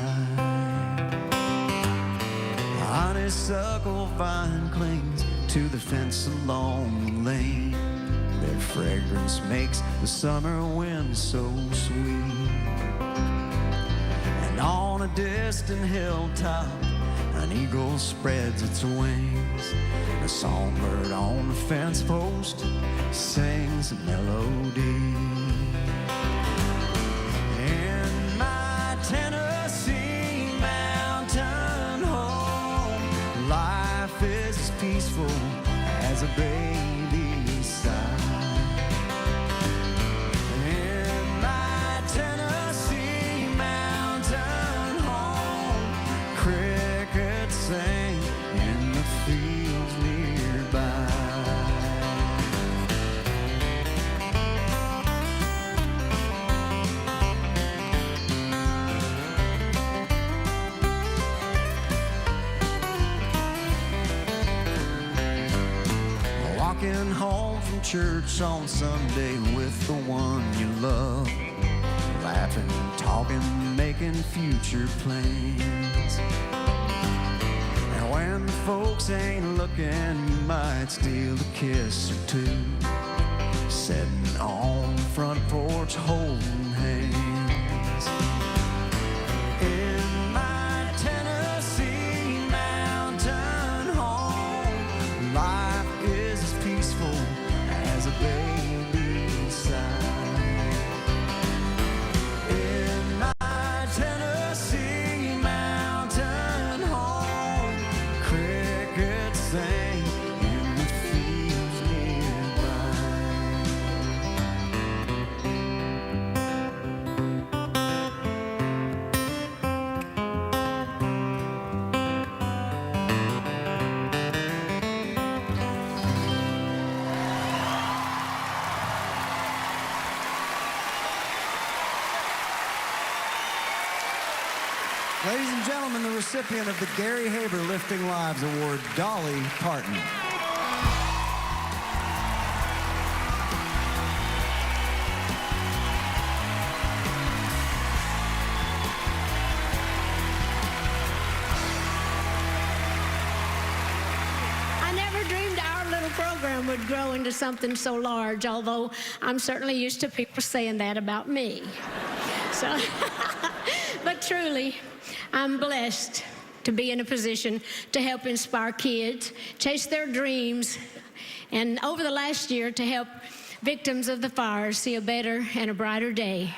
Honeysuckle vine clings to the fence along the lane. Their fragrance makes the summer wind so sweet. And on a distant hilltop, an eagle spreads its wings. And a songbird on the fence post sings a melody. In my Tennessee mountain home, life is as peaceful as a baby's sigh. In my Tennessee mountain home, crickets sing in the fields nearby. Walking home from church on Sunday with the one you love, laughing, talking, making future plans. And when the folks ain't looking, you might steal a kiss or two, sitting on the front porch holding hands. In my Tennessee mountain home, life is as peaceful as a baby's sigh. In my Tennessee mountain home, crickets sing in the fields nearby. Ladies and gentlemen, the recipient of the Gary Haber Lifting Lives Award, Dolly Parton. I never dreamed our little program would grow into something so large, although I'm certainly used to people saying that about me. So, but truly, I'm blessed to be in a position to help inspire kids, chase their dreams, and over the last year to help victims of the fires see a better and a brighter day.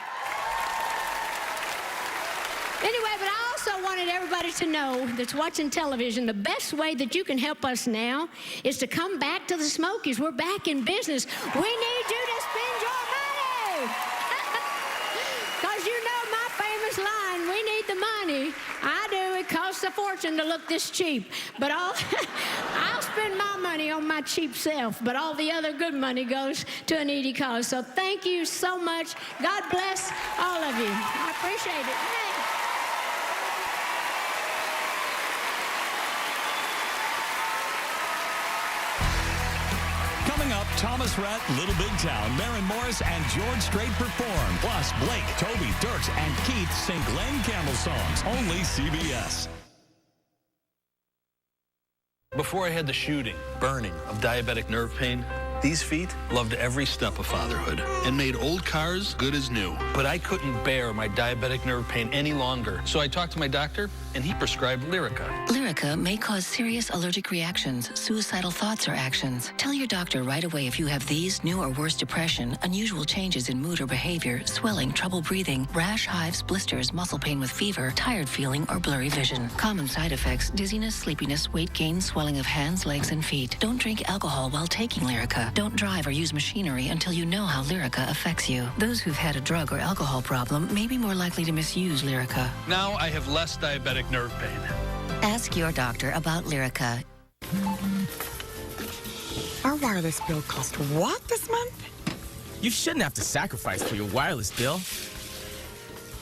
Anyway, but I also wanted everybody to know that's watching television, the best way that you can help us now is to come back to the Smokies. We're back in business. We need you to spend your money. Because you know my famous line, we need the money. I do. a fortune to look this cheap, but I'll spend my money on my cheap self, but all the other good money goes to a needy cause. So thank you so much. God bless all of you. I appreciate it. Hey. Coming up, Thomas Rhett, Little Big Town, Maren Morris, and George Strait perform. Plus, Blake, Toby, Dirks, and Keith sing Glenn Campbell songs. Only CBS. Before I had the shooting, burning of diabetic nerve pain, these feet loved every step of fatherhood and made old cars good as new. But I couldn't bear my diabetic nerve pain any longer. So I talked to my doctor, and he prescribed Lyrica. Lyrica may cause serious allergic reactions, suicidal thoughts, or actions. Tell your doctor right away if you have these, new or worse depression, unusual changes in mood or behavior, swelling, trouble breathing, rash, hives, blisters, muscle pain with fever, tired feeling, or blurry vision. Common side effects: dizziness, sleepiness, weight gain, swelling of hands, legs, and feet. Don't drink alcohol while taking Lyrica. Don't drive or use machinery until you know how Lyrica affects you. Those who've had a drug or alcohol problem may be more likely to misuse Lyrica. Now I have less diabetic nerve pain. Ask your doctor about Lyrica. Our wireless bill cost what this month? You shouldn't have to sacrifice for your wireless bill.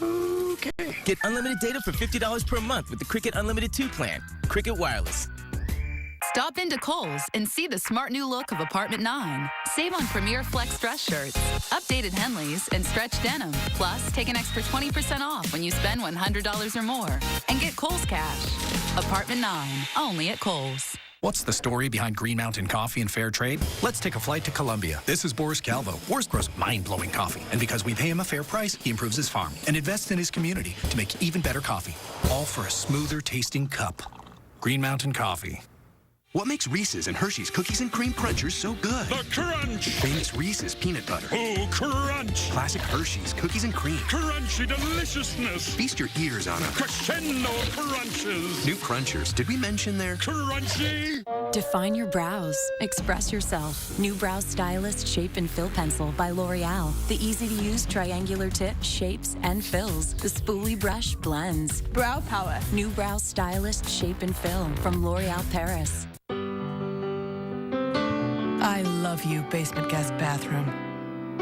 Okay. Get unlimited data for $50 per month with the Cricket Unlimited 2 plan. Cricket Wireless. Stop into Kohl's and see the smart new look of Apartment 9. Save on Premier Flex dress shirts, updated Henleys, and stretch denim. Plus, take an extra 20% off when you spend $100 or more. And get Kohl's Cash. Apartment 9, only at Kohl's. What's the story behind Green Mountain Coffee and fair trade? Let's take a flight to Colombia. This is Boris Calvo. Boris grows mind-blowing coffee. And because we pay him a fair price, he improves his farm and invests in his community to make even better coffee. All for a smoother tasting cup. Green Mountain Coffee. What makes Reese's and Hershey's Cookies and Cream Crunchers so good? The crunch! Famous Reese's Peanut Butter. Oh, crunch! Classic Hershey's Cookies and Cream. Crunchy deliciousness! Feast your ears on a crescendo of crunches! New Crunchers. Did we mention they're crunchy? Define your brows. Express yourself. New Brow Stylist Shape and Fill Pencil by L'Oreal. The easy-to-use triangular tip shapes and fills. The spoolie brush blends. Brow Power. New Brow Stylist Shape and Fill from L'Oreal Paris. I love you, basement guest bathroom.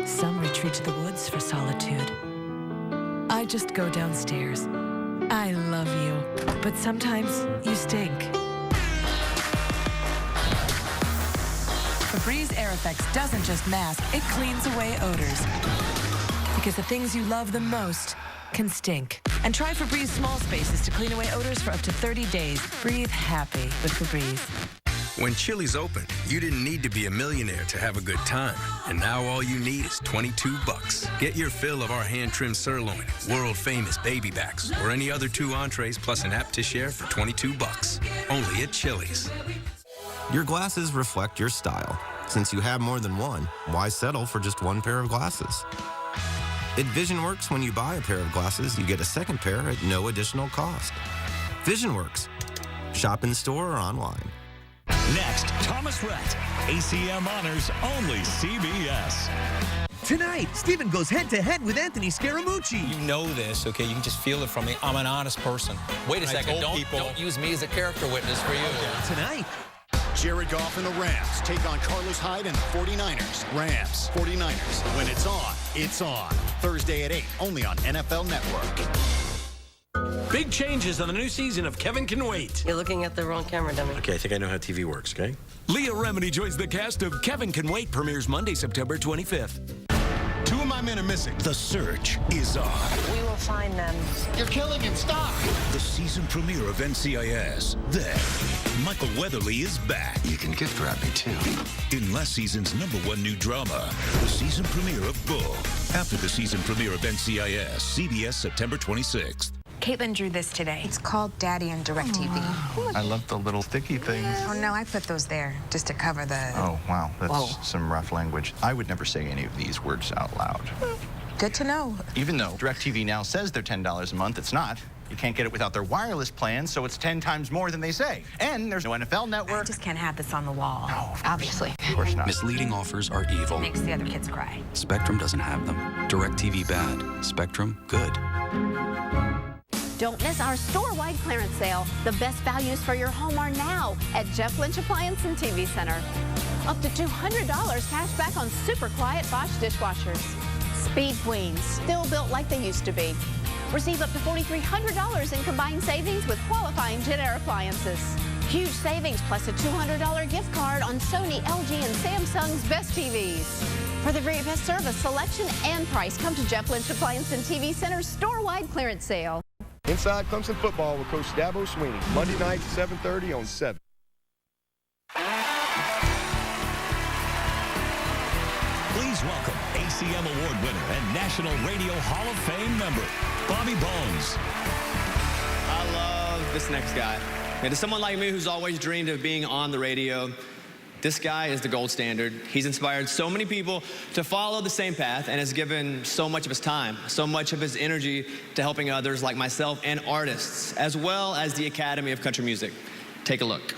Some retreat to the woods for solitude. I just go downstairs. I love you, but sometimes you stink. Febreze Air Effects doesn't just mask, it cleans away odors. Because the things you love the most can stink. And try Febreze Small Spaces to clean away odors for up to 30 days. Breathe happy with Febreze. When Chili's opened, you didn't need to be a millionaire to have a good time. And now all you need is $22. Get your fill of our hand-trimmed sirloin, world-famous baby backs, or any other 2 entrees plus an app to share for $22. Only at Chili's. Your glasses reflect your style. Since you have more than one, why settle for just one pair of glasses? At VisionWorks, when you buy a pair of glasses, you get a second pair at no additional cost. VisionWorks. Shop in store or online. Next, Thomas Rhett, ACM Honors, only CBS. Tonight, Steven goes head-to-head with Anthony Scaramucci. You know this, okay? You can just feel it from me. I'm an honest person. Wait a second, don't use me as a character witness for you. Okay. Tonight, Jared Goff and the Rams take on Carlos Hyde and the 49ers. Rams, 49ers. When it's on, it's on. Thursday at 8, only on NFL Network. Big changes on the new season of Kevin Can Wait. You're looking at the wrong camera, dummy. Okay, I think I know how TV works, okay? Leah Remini joins the cast of Kevin Can Wait, premieres Monday, September 25th. 2 of my men are missing. The search is on. We will find them. You're killing him. Stop. The season premiere of NCIS. Then, Michael Weatherly is back. You can gift wrap me, too. In last season's #1 new drama, the season premiere of Bull. After the season premiere of NCIS, CBS, September 26th. Caitlin drew this today. It's called Daddy on DirecTV. I love the little sticky things. Oh, no, I put those there just to cover the... Oh, wow. That's some rough language. I would never say any of these words out loud. Good to know. Even though DirecTV now says they're $10 a month, it's not. You can't get it without their wireless plan, so it's 10 times more than they say. And there's no NFL Network. I just can't have this on the wall. No, obviously. Of course not. Misleading offers are evil. Makes the other kids cry. Spectrum doesn't have them. DirecTV bad. Spectrum good. Don't miss our store-wide clearance sale. The best values for your home are now at Jeff Lynch Appliance and TV Center. Up to $200 cash back on super quiet Bosch dishwashers. Speed Queens, still built like they used to be. Receive up to $4,300 in combined savings with qualifying Jet-Air appliances. Huge savings plus a $200 gift card on Sony, LG, and Samsung's best TVs. For the very best service, selection, and price, come to Jeff Lynch Appliance and TV Center's store-wide clearance sale. Inside Clemson Football with Coach Dabo Sweeney, Monday nights, 7:30 on 7. Please welcome ACM Award winner and National Radio Hall of Fame member, Bobby Bones. I love this next guy. And to someone like me who's always dreamed of being on the radio, this guy is the gold standard. He's inspired so many people to follow the same path and has given so much of his time, so much of his energy to helping others like myself and artists, as well as the Academy of Country Music. Take a look.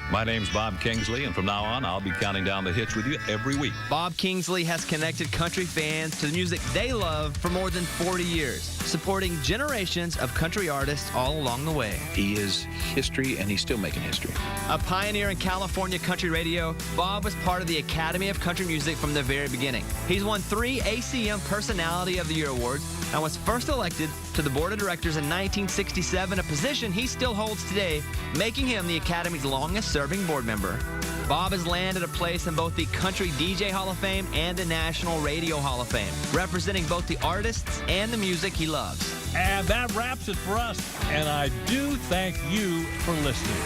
My name's Bob Kingsley, and from now on, I'll be counting down the hits with you every week. Bob Kingsley has connected country fans to the music they love for more than 40 years, supporting generations of country artists all along the way. He is history, and he's still making history. A pioneer in California country radio, Bob was part of the Academy of Country Music from the very beginning. He's won 3 ACM Personality of the Year awards and was first elected to the board of directors in 1967, a position he still holds today, making him the Academy's longest-serving board member. Bob has landed a place in both the Country DJ Hall of Fame and the National Radio Hall of Fame, representing both the artists and the music he loves. And that wraps it for us, and I do thank you for listening.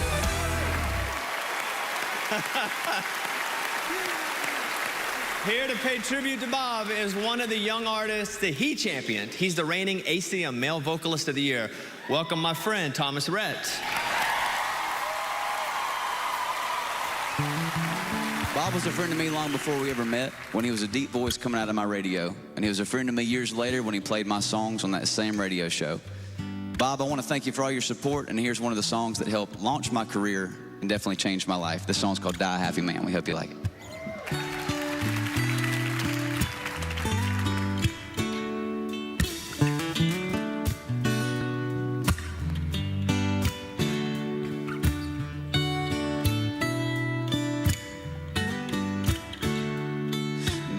Here to pay tribute to Bob is one of the young artists that he championed. He's the reigning ACM Male Vocalist of the Year. Welcome, my friend, Thomas Rhett. Bob was a friend to me long before we ever met, when he was a deep voice coming out of my radio. And he was a friend to me years later when he played my songs on that same radio show. Bob, I want to thank you for all your support, and here's one of the songs that helped launch my career and definitely changed my life. This song's called Die Happy Man. We hope you like it.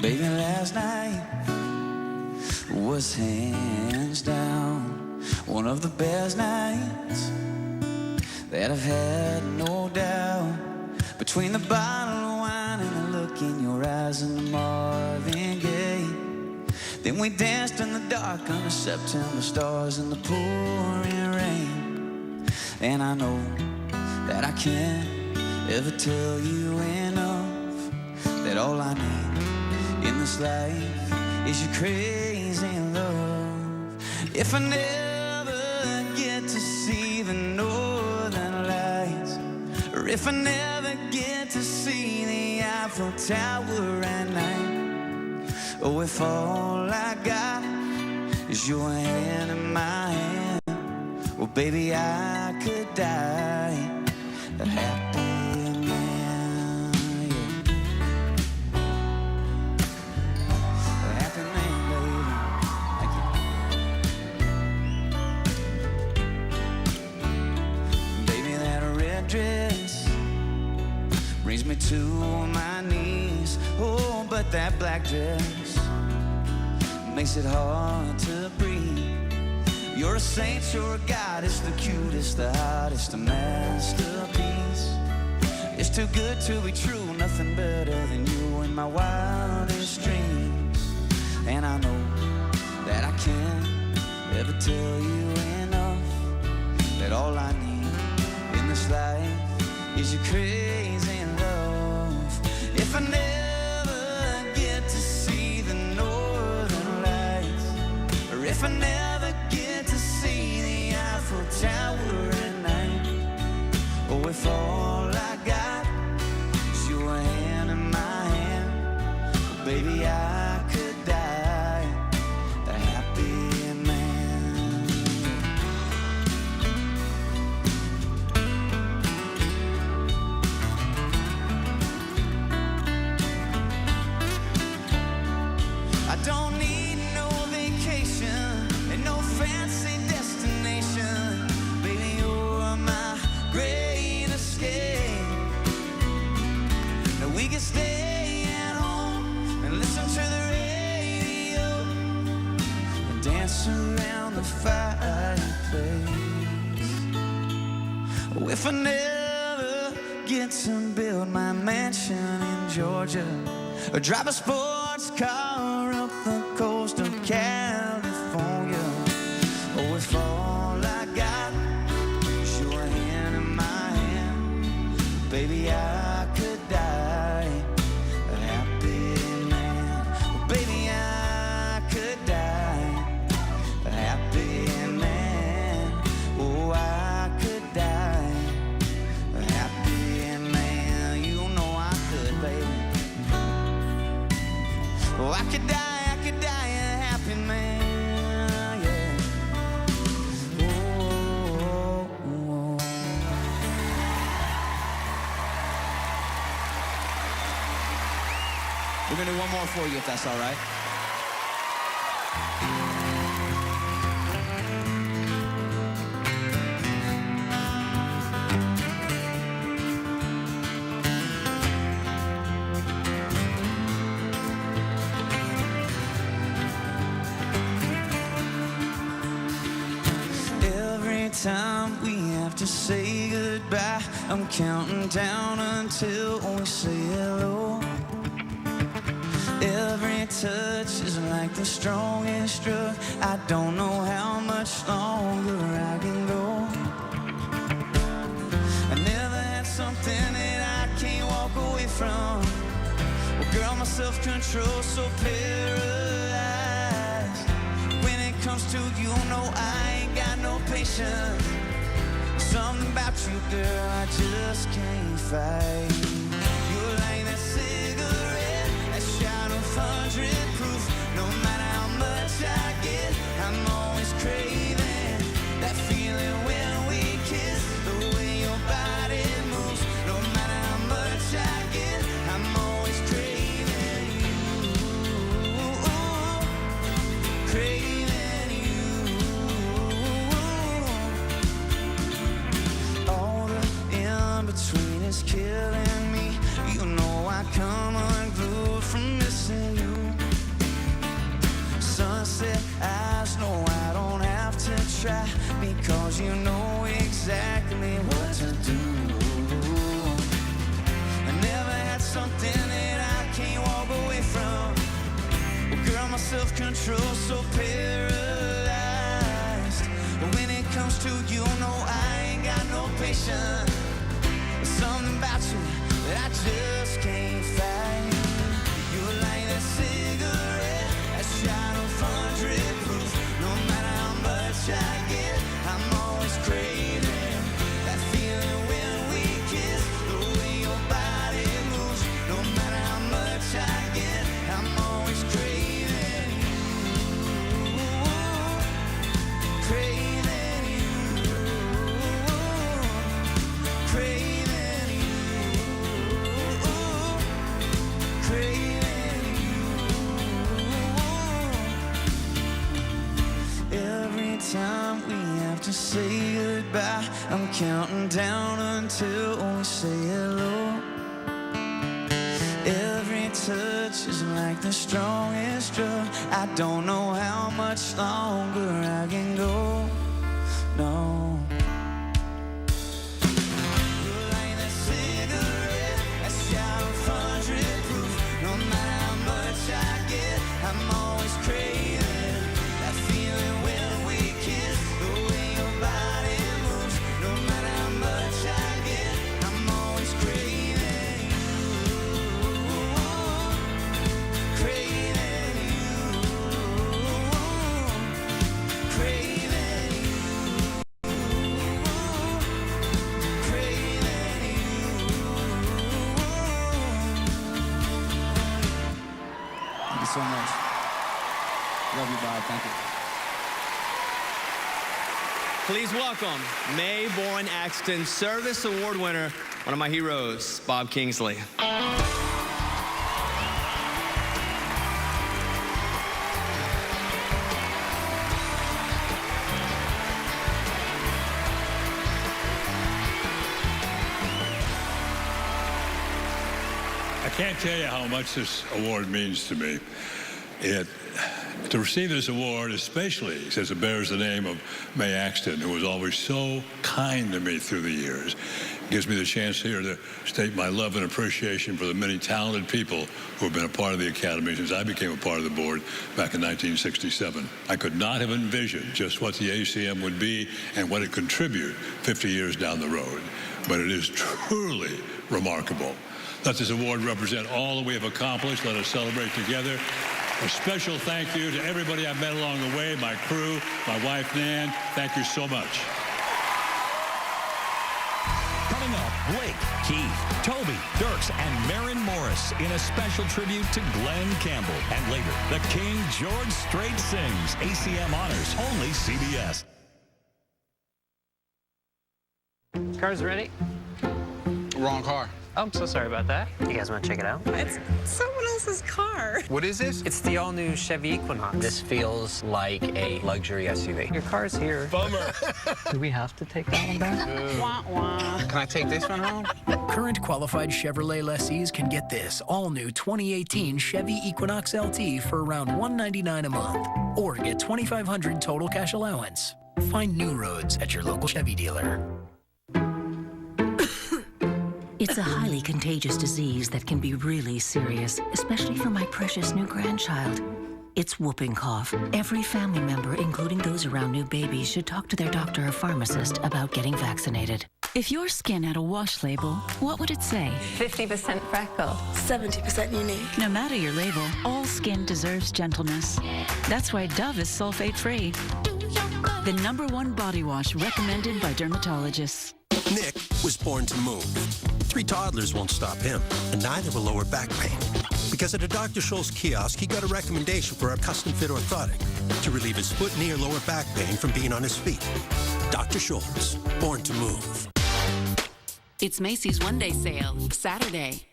Baby, last night was hands down one of the best nights that I've had, no doubt. Between the bottle of wine and the look in your eyes and the Marvin Gaye, then we danced in the dark under September stars in the pouring rain. And I know that I can't ever tell you enough that all I need in this life is your crazy love. If I never get to see the northern lights, or if I never get to see the Eiffel Tower at night, oh, if all I got is your hand in my hand, well, baby, I could die a happy man, yeah. A happy man, baby. Baby, that red dress brings me to my knees. Oh, but that black dress makes it hard to breathe. You're a saint, you're a goddess, the cutest, the hottest, a masterpiece. It's too good to be true, nothing better than you in my wildest dreams. And I know that I can't ever tell you enough that all I need in this life is your crazy love. If I never get to see the northern lights, or if I never get to see the Eiffel Tower at night, oh, if all I got is your hand in my hand, oh, baby, I could die a happy man. I don't need no vacation and no fancy destination. the fireplace. Oh, if I never get to build my mansion in Georgia or drive a sports car up the coast of California, oh, if all I got is your hand in my hand, baby, I could die a happy man. Oh, baby, I could die a happy man. Oh, I could die a happy man. You know I could, baby. Oh, I could die a happy man, yeah. Oh, oh, oh. We're gonna do one more for you, if that's all right. Every time we have to say goodbye, I'm counting down until we say hello. Every touch is like the strongest drug. I don't know how much longer I can go. I never had something that I can't walk away from. Well, girl, my self-control's so paralyzed. When it comes to you, no, I ain't got no patience. Something about you, girl, I just can't fight. You're like that cigarette, that shot of 100 proof. No matter how much I get, I'm always craving that feeling when we kiss. The way your body moves. No matter how much I get, I'm always craving you. Craving you. All the in-between is killing me. You know I come unglued from missing you. Sunset eyes, no, I don't have to try, because you know exactly what to do. I never had something that I can't walk away from. Well, girl, my self-control's so paralyzed. But when it comes to you, no, I ain't got no patience. There's something about you that I just can't fight. You're like that cigarette, that shot of 100 proof. No matter how much I get, I'm always craving that feeling when we kiss. The way your body moves. No matter how much I get, I'm always craving you. Craving you. Craving you. Craving you. Every time we have to say goodbye, I'm counting down until we say hello. Every touch is like the strongest drug. I don't know how much longer I can go. No. You're like that cigarette, that shot of 100 proof. No matter how much I get, I'm always craving that feeling when we kiss. The way your body moves. No matter how much I get, I'm always craving you. Craving you. Craving you. Craving you. Thank you so much. Love you, Bob. Thank you. Please welcome May Boren Axton Service Award winner, one of my heroes, Bob Kingsley. I can't tell you how much this award means to me. To receive this award, especially since it bears the name of Mae Axton, who was always so kind to me through the years, gives me the chance here to state my love and appreciation for the many talented people who have been a part of the Academy since I became a part of the board back in 1967. I could not have envisioned just what the ACM would be and what it could contribute 50 years down the road. But it is truly remarkable. Let this award represent all that we have accomplished. Let us celebrate together. A special thank you to everybody I've met along the way, my crew, my wife, Nan. Thank you so much. Coming up, Blake, Keith, Toby, Dirks, and Maren Morris in a special tribute to Glenn Campbell. And later, the King George Strait sings ACM Honors, only CBS. Car's ready? Wrong car. Oh, I'm so sorry about that. You guys want to check it out? It's someone else's car. What is this? It's the all-new Chevy Equinox. This feels like a luxury SUV. Your car's here. Bummer. Do we have to take that one back? Wah, wah. Can I take this one home? Current qualified Chevrolet lessees can get this all-new 2018 Chevy Equinox LT for around $199 a month, or get $2,500 total cash allowance. Find new roads at your local Chevy dealer. It's a highly contagious disease that can be really serious, especially for my precious new grandchild. It's whooping cough. Every family member, including those around new babies, should talk to their doctor or pharmacist about getting vaccinated. If your skin had a wash label, what would it say? 50% freckle. 70% unique. No matter your label, all skin deserves gentleness. That's why Dove is sulfate-free. The #1 body wash recommended by dermatologists. Nick was born to move. 3 toddlers won't stop him, and neither will lower back pain. Because at a Dr. Scholl's kiosk, he got a recommendation for a custom-fit orthotic to relieve his foot, knee, or lower back pain from being on his feet. Dr. Scholl's, born to move. It's Macy's One-Day Sale, Saturday.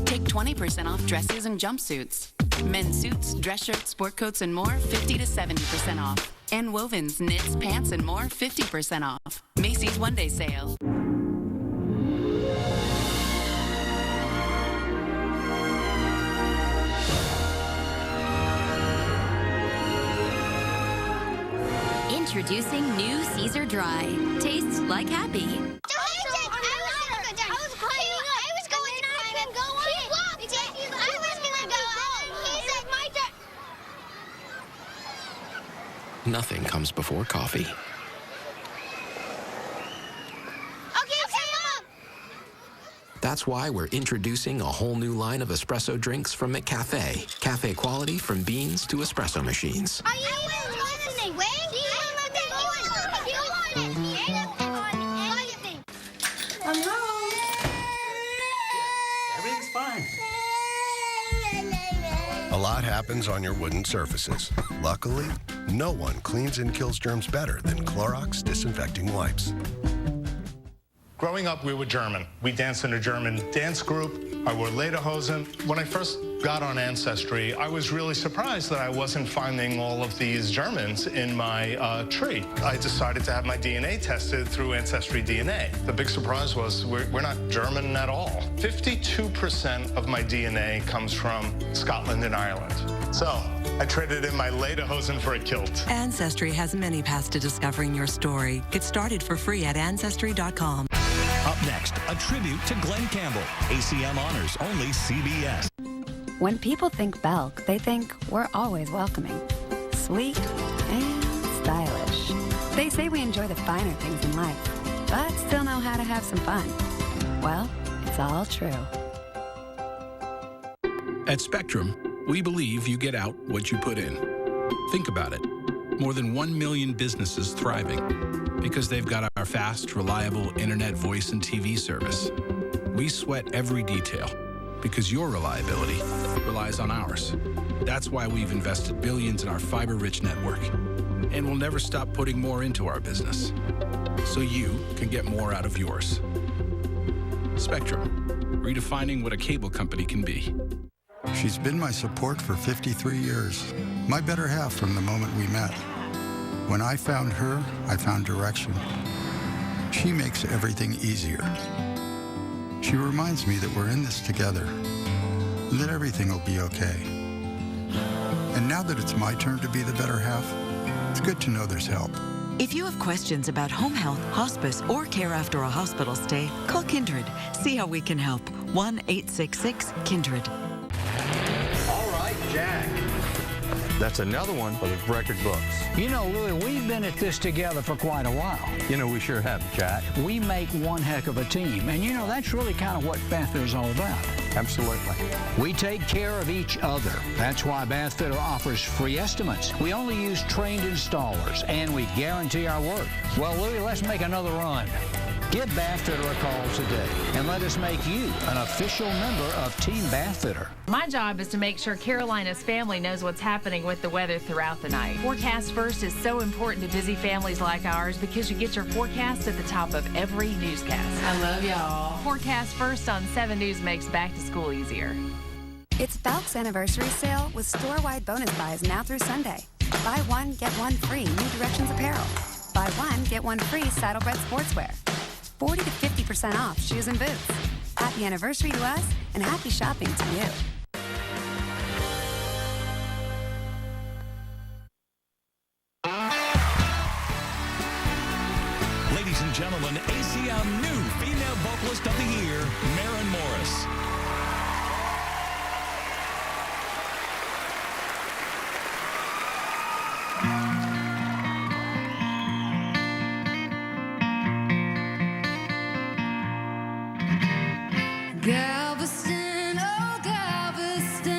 Take 20% off dresses and jumpsuits. Men's suits, dress shirts, sport coats, and more, 50 to 70% off. And wovens, knits, pants, and more, 50% off. Macy's One-Day Sale. Introducing new Caesar Dry. Tastes like happy. Nothing comes before coffee. That's why we're introducing a whole new line of espresso drinks from McCafe. Cafe quality from beans to espresso machines. Are you listening? I'm home. Everything's fine. A lot happens on your wooden surfaces. Luckily, no one cleans and kills germs better than Clorox disinfecting wipes. Growing up, we were German. We danced in a German dance group. I wore lederhosen. When I first got on Ancestry, I was really surprised that I wasn't finding all of these Germans in my tree. I decided to have my DNA tested through Ancestry DNA. The big surprise was we're not German at all. 52% of my DNA comes from Scotland and Ireland. So I traded in my lederhosen for a kilt. Ancestry has many paths to discovering your story. Get started for free at Ancestry.com. Up next, a tribute to Glenn Campbell. ACM Honors, only CBS. When people think Belk, they think we're always welcoming, sweet, and stylish. They say we enjoy the finer things in life, but still know how to have some fun. Well, it's all true. At Spectrum, we believe you get out what you put in. Think about it. More than 1 million businesses thriving because they've got our fast, reliable internet, voice, and TV service. We sweat every detail because your reliability relies on ours. That's why we've invested billions in our fiber-rich network, and we'll never stop putting more into our business so you can get more out of yours. Spectrum, redefining what a cable company can be. She's been my support for 53 years, my better half from the moment we met. When I found her, I found direction. She makes everything easier. She reminds me that we're in this together, and that everything will be okay. And now that it's my turn to be the better half, it's good to know there's help. If you have questions about home health, hospice, or care after a hospital stay, call Kindred. See how we can help. 1-866-KINDRED. All right, Jack. That's another one for the record books. You know, Louie, we've been at this together for quite a while. You know, we sure have, Jack. We make one heck of a team. And, you know, that's really kind of what Bathfitter is all about. Absolutely. We take care of each other. That's why Bathfitter offers free estimates. We only use trained installers, and we guarantee our work. Well, Louie, let's make another run. Give Bathfitter a call today and let us make you an official member of Team Bathfitter. My job is to make sure Carolina's family knows what's happening with the weather throughout the night. Forecast First is so important to busy families like ours because you get your forecast at the top of every newscast. I love y'all. Forecast First on 7 News makes back to school easier. It's Belk's anniversary sale with store-wide bonus buys now through Sunday. Buy one, get one free New Directions apparel. Buy one, get one free Saddlebred sportswear. 40 to 50% off shoes and boots. Happy anniversary to us and happy shopping to you. Ladies and gentlemen, ACM new female vocalist of the year, Maren Morris. Galveston, oh Galveston,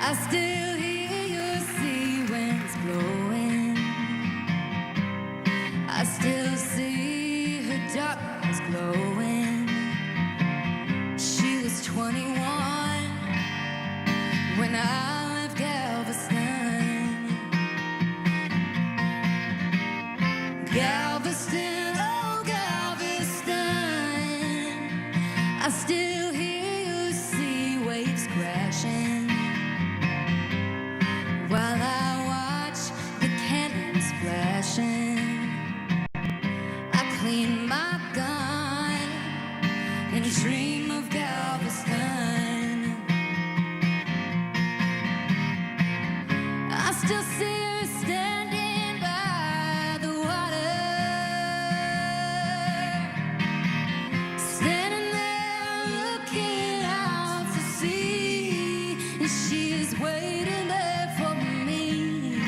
I still hear your sea winds blowing. I still see her dark eyes glowing. She was 21 when I left Galveston. Galveston, oh Galveston, I still hear your sea waves crashing while I watch the cannons flashing. I clean my gun and dream of Galveston. I still see her standing by the water, standing there looking out to sea, and she is waiting there for me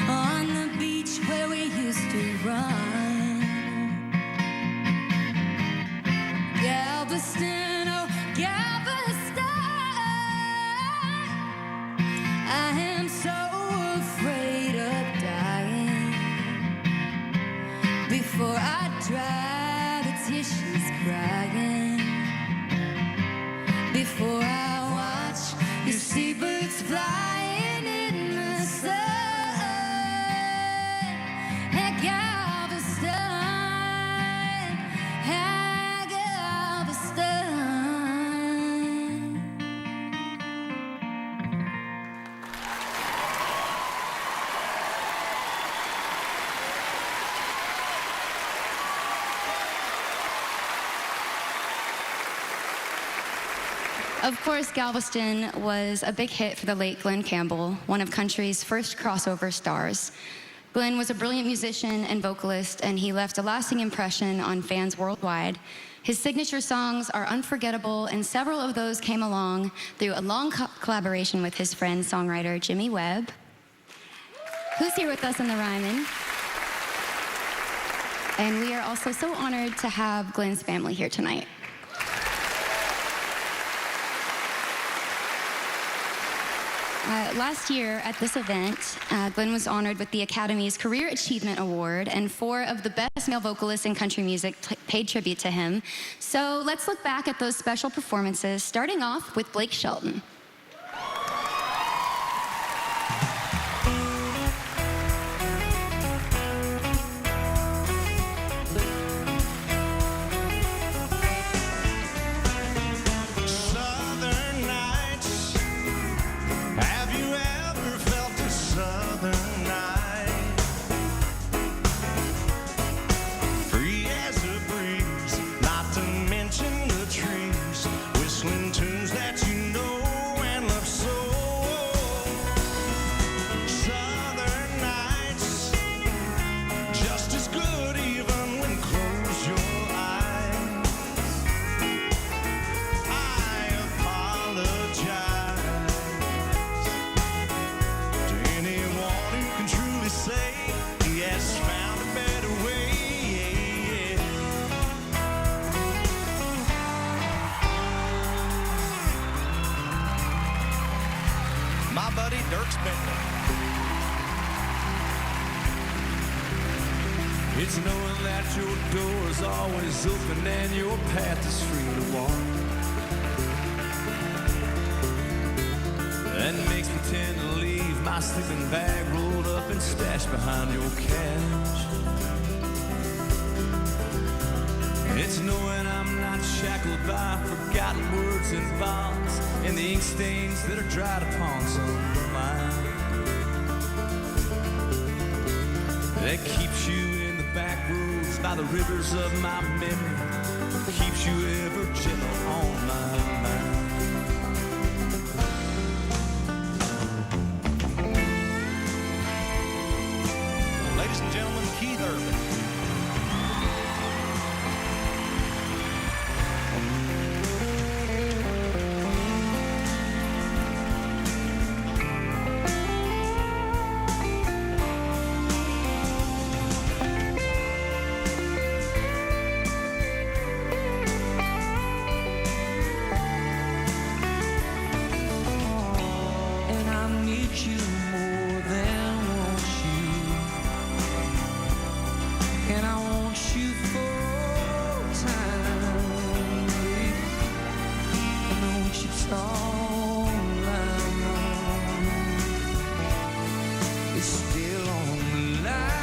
on the beach where we used to run. Galveston, oh Galveston, I am so afraid of dying before I dry the tears she's crying, before I watch your seabirds flying in the sun. Hey Galveston, hey Galveston. Of course, Galveston was a big hit for the late Glenn Campbell, one of country's first crossover stars. Glenn was a brilliant musician and vocalist, and he left a lasting impression on fans worldwide. His signature songs are unforgettable, and several of those came along through a long collaboration with his friend, songwriter Jimmy Webb, who's here with us in the Ryman. And we are also so honored to have Glenn's family here tonight. Last year at this event, Glenn was honored with the Academy's Career Achievement Award, and 4 of the best male vocalists in country music paid tribute to him. So let's look back at those special performances, starting off with Blake Shelton. Southern nights. Have you ever felt a southern night? Free as a breeze, not to mention the trees, whistling tunes that you know my buddy Dirk Spindler. It's knowing that your door is always open and your path is free to walk. That makes me tend to leave my sleeping bag rolled up and stashed behind your couch. It's knowing I'm not shackled by forgotten words and bonds and the ink stains that are dried upon some line. That keeps you in the back roads by the rivers of my memory, keeps you ever gentle on my mind. Ladies and gentlemen, Keith Urban. And I need you more than want you. And I want you for all time, baby. And I want you all I know. It's still on the line.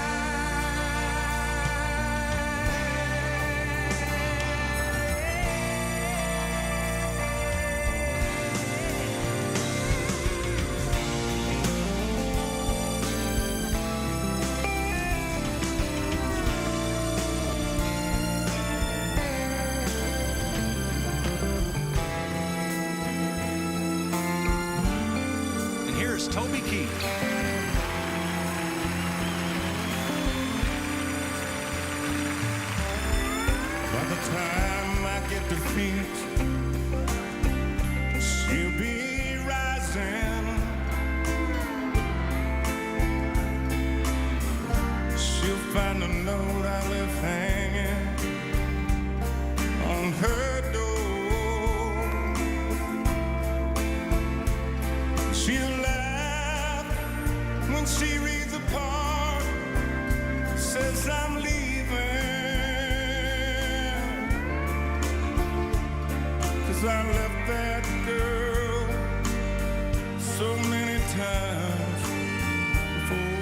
And here's Toby Keith. By the time I get to Phoenix, she'll be rising. She'll find a note I left hanging on her door. She'll laugh when she reads the part that says I'm leaving. 'Cause I left that girl so many times before.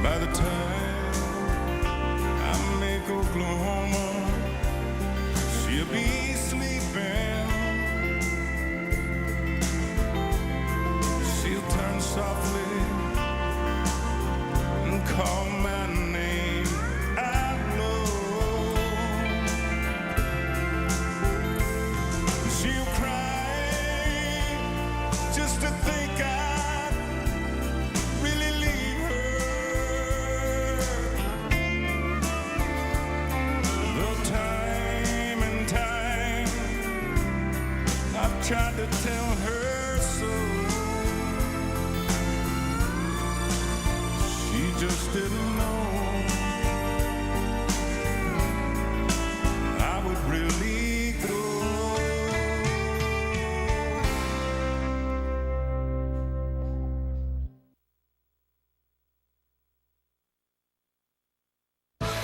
By the time I make Oklahoma, she'll be sleeping. She'll turn softly and call my name out low. She'll cry just to think I'd really leave her. Though time and time I've tried to tell her so, she just didn't know I would really go.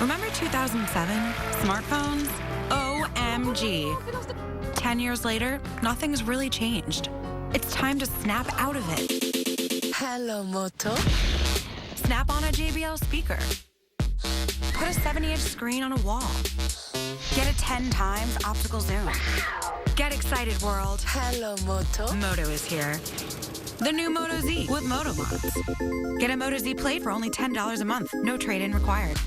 Remember 2007? Smartphones? OMG. 10 years later, nothing's really changed. It's time to snap out of it. Hello, Moto. Snap on a JBL speaker. Put a 70-inch screen on a wall. Get a 10 times optical zoom. Get excited, world. Hello, Moto. Moto is here. The new Moto Z with Moto Mods. Get a Moto Z Plate for only $10 a month. No trade-in required.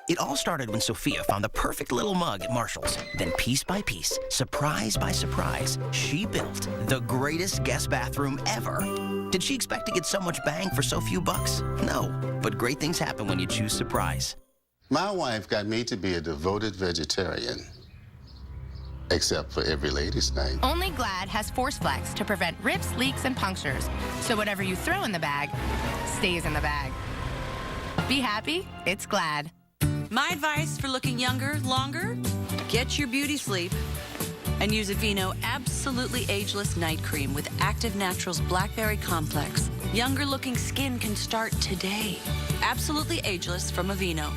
It all started when Sophia found the perfect little mug at Marshall's. Then piece by piece, surprise by surprise, she built the greatest guest bathroom ever. Did she expect to get so much bang for so few bucks? No, but great things happen when you choose surprise. My wife got me to be a devoted vegetarian, except for every ladies' night. Only Glad has Force Flex to prevent rips, leaks, and punctures. So whatever you throw in the bag stays in the bag. Be happy, it's Glad. My advice for looking younger, longer, get your beauty sleep. And use Aveeno Absolutely Ageless Night Cream with Active Naturals Blackberry Complex. Younger looking skin can start today. Absolutely Ageless from Aveeno.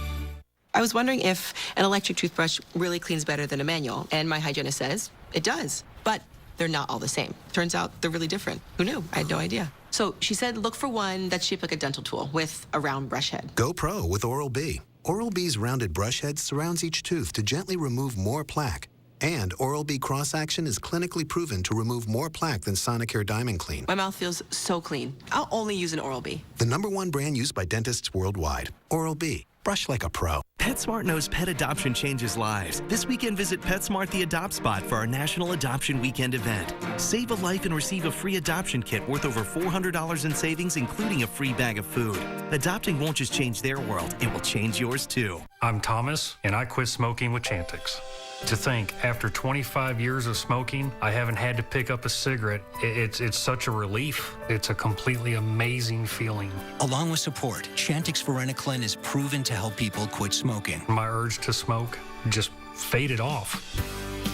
I was wondering if an electric toothbrush really cleans better than a manual, and my hygienist says it does. But they're not all the same. Turns out they're really different. Who knew? I had no idea. So she said look for one that's shaped like a dental tool with a round brush head. Go pro with Oral-B. Oral-B's rounded brush head surrounds each tooth to gently remove more plaque. And Oral-B cross-action is clinically proven to remove more plaque than Sonicare Diamond Clean. My mouth feels so clean. I'll only use an Oral-B. The #1 brand used by dentists worldwide. Oral-B. Brush like a pro. PetSmart knows pet adoption changes lives. This weekend, visit PetSmart the Adopt Spot for our National Adoption Weekend event. Save a life and receive a free adoption kit worth over $400 in savings, including a free bag of food. Adopting won't just change their world, it will change yours too. I'm Thomas, and I quit smoking with Chantix. To think, after 25 years of smoking, I haven't had to pick up a cigarette. It's such a relief. It's a completely amazing feeling. Along with support, Chantix Varenicline is proven to help people quit smoking. My urge to smoke just faded off.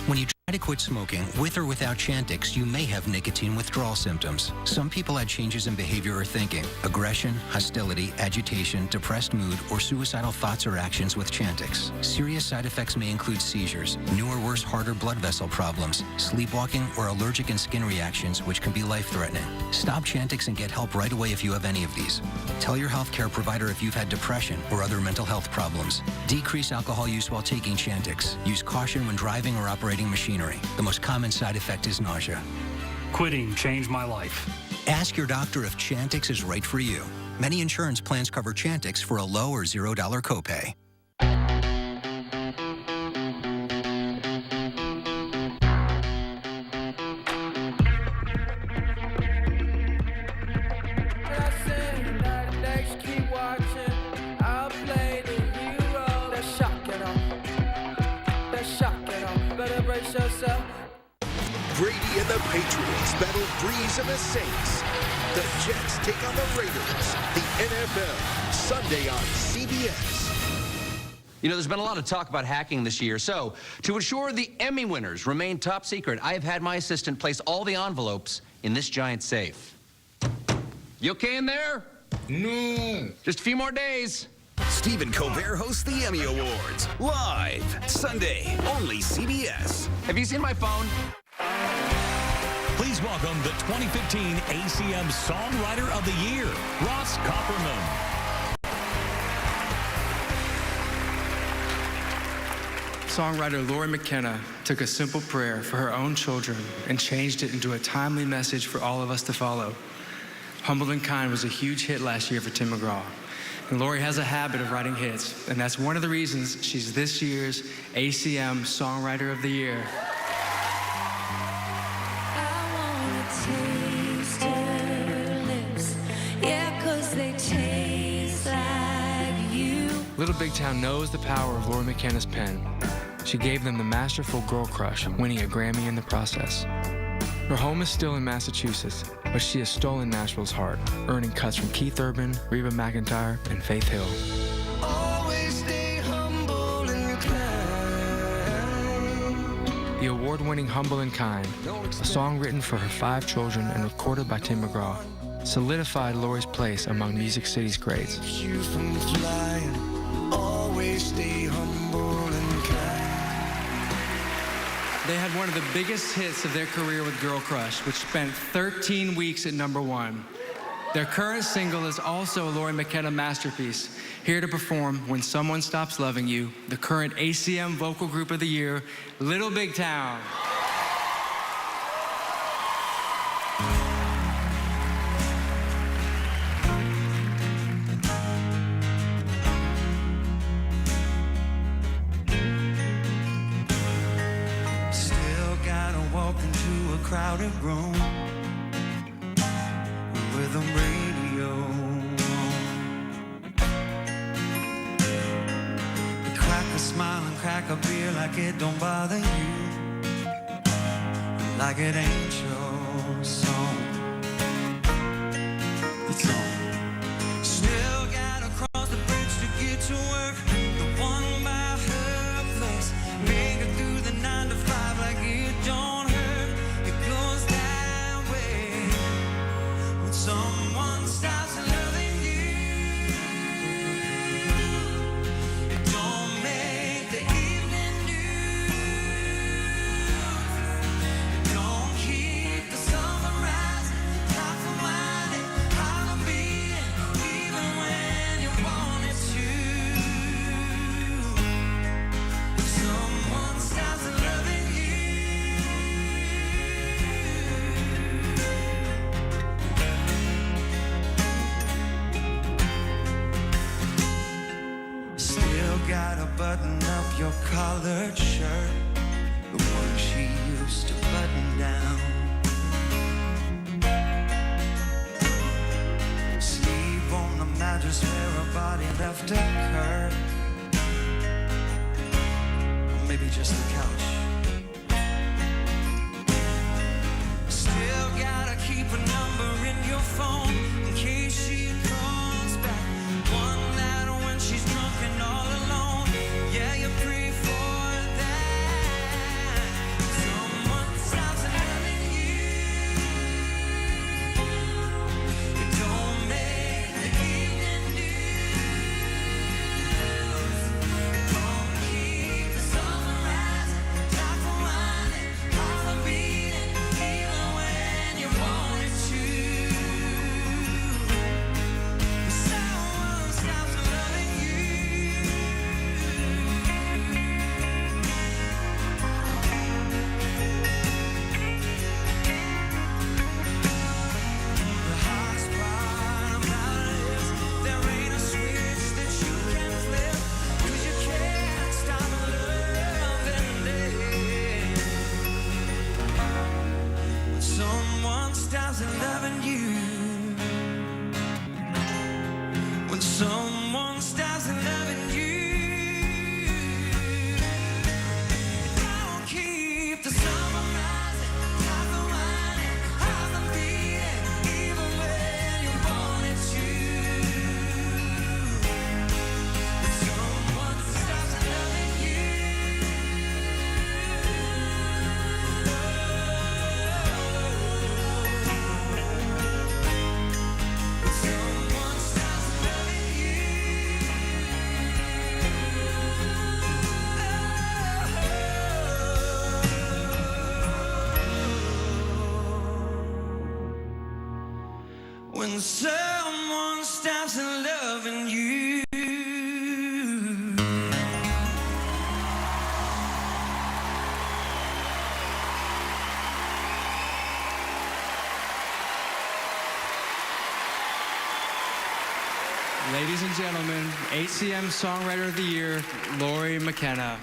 When you try to quit smoking, with or without Chantix, you may have nicotine withdrawal symptoms. Some people had changes in behavior or thinking, aggression, hostility, agitation, depressed mood, or suicidal thoughts or actions with Chantix. Serious side effects may include seizures, new or worse heart or blood vessel problems, sleepwalking, or allergic and skin reactions, which can be life-threatening. Stop Chantix and get help right away if you have any of these. Tell your healthcare provider if you've had depression or other mental health problems. Decrease alcohol use while taking Chantix. Use caution when driving or operating machinery. The most common side effect is nausea. Quitting changed my life. Ask your doctor if Chantix is right for you. Many insurance plans cover Chantix for a low or $0 copay. Brady and the Patriots battle Breeze and the Saints. The Jets take on the Raiders. The NFL, Sunday on CBS. You know, there's been a lot of talk about hacking this year, so to ensure the Emmy winners remain top secret, I have had my assistant place all the envelopes in this giant safe. You okay in there? No. Just a few more days. Stephen Colbert hosts the Emmy Awards live Sunday, only CBS. Have you seen my phone? Please welcome the 2015 ACM Songwriter of the Year, Ross Copperman. Songwriter Lori McKenna took a simple prayer for her own children and changed it into a timely message for all of us to follow. Humble and Kind was a huge hit last year for Tim McGraw. And Lori has a habit of writing hits, and that's one of the reasons she's this year's ACM Songwriter of the Year. Little Big Town knows the power of Lori McKenna's pen. She gave them the masterful Girl Crush, winning a Grammy in the process. Her home is still in Massachusetts, but she has stolen Nashville's heart, earning cuts from Keith Urban, Reba McEntire, and Faith Hill. Always stay humble and kind. The award-winning Humble and Kind, a song written for her 5 children and recorded by Tim McGraw, solidified Lori's place among Music City's greats. You from flying, always stay humble and kind. They had one of the biggest hits of their career with Girl Crush, which spent 13 weeks at #1. Their current single is also a Lori McKenna masterpiece. Here to perform When Someone Stops Loving You, the current ACM Vocal Group of the Year, Little Big Town. Crowded room with a radio on. Crack a smile and crack a beer like it don't bother you, like it ain't your song. It's on. Still gotta cross the bridge to get to work, the one by her place. Make it through the 9 to 5 like it don't button up your collared shirt, the one she used to button down. Sleep on the mattress where her body left a curve, or maybe just the couch. Still gotta keep a number in your phone in case she calls back. One that when she's drunk and all alone, yeah, you pray for that. Someone stops loving you. It don't make the evening news. Don't keep the summer rising, top for winding, heart for beating, even when you want it to. Someone stops loving you. The hardest part about it is there ain't a switch that you can flip, 'cause you can't stop loving it. When someone stops loving you, when someone stops loving you, don't keep the summer rising, top the winding, heart the beating, even when you want it to. When someone stops loving you. Someone stops loving you. When someone stops loving you. Ladies and gentlemen, ACM Songwriter of the Year, Lori McKenna.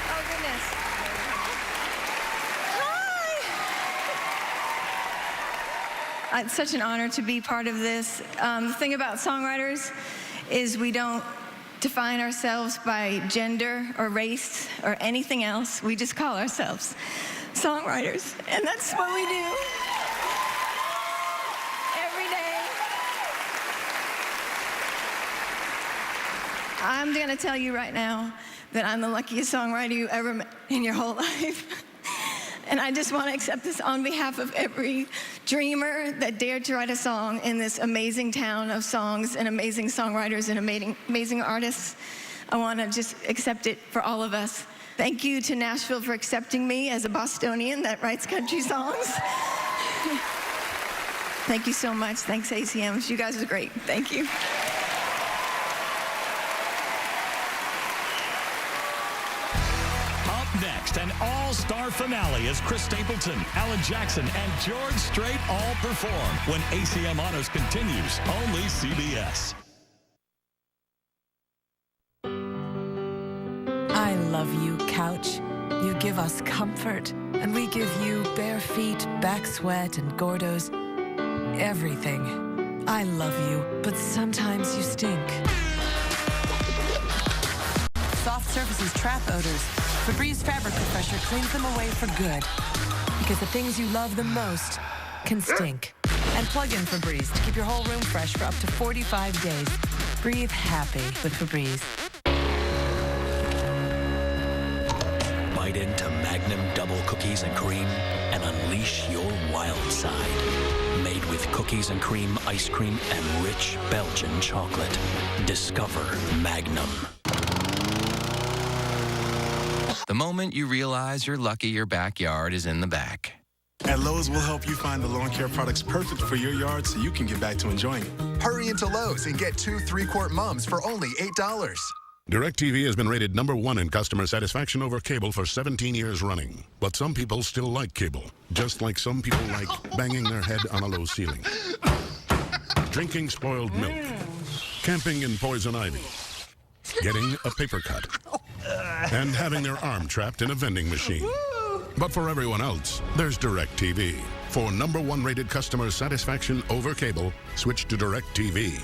Oh, goodness. Hi. It's such an honor to be part of this. The thing about songwriters is we don't define ourselves by gender or race or anything else. We just call ourselves songwriters, and that's what we do every day. I'm gonna tell you right now that I'm the luckiest songwriter you ever met in your whole life. And I just want to accept this on behalf of every dreamer that dared to write a song in this amazing town of songs and amazing songwriters and amazing artists. I want to just accept it for all of us. Thank you to Nashville for accepting me as a Bostonian that writes country songs. Thank you so much. Thanks, ACMs. You guys are great. Thank you. Next, an all-star finale as Chris Stapleton, Alan Jackson, and George Strait all perform when ACM Honors continues, only CBS. I love you, couch. You give us comfort, and we give you bare feet, back sweat, and Gordo's. Everything. I love you, but sometimes you stink. Soft surfaces trap odors. Febreze Fabric Refresher cleans them away for good. Because the things you love the most can stink. And plug in Febreze to keep your whole room fresh for up to 45 days. Breathe happy with Febreze. Bite into Magnum Double Cookies and Cream and unleash your wild side. Made with cookies and cream, ice cream, and rich Belgian chocolate. Discover Magnum. The moment you realize you're lucky your backyard is in the back. At Lowe's, we'll help you find the lawn care products perfect for your yard so you can get back to enjoying it. Hurry into Lowe's and get 2 3-quart mums for only $8. DirecTV has been rated #1 in customer satisfaction over cable for 17 years running. But some people still like cable, just like some people like banging their head on a low ceiling, drinking spoiled milk, camping in poison ivy, getting a paper cut, and having their arm trapped in a vending machine. But for everyone else, there's DirecTV. For #1 rated customer satisfaction over cable, switch to DirecTV.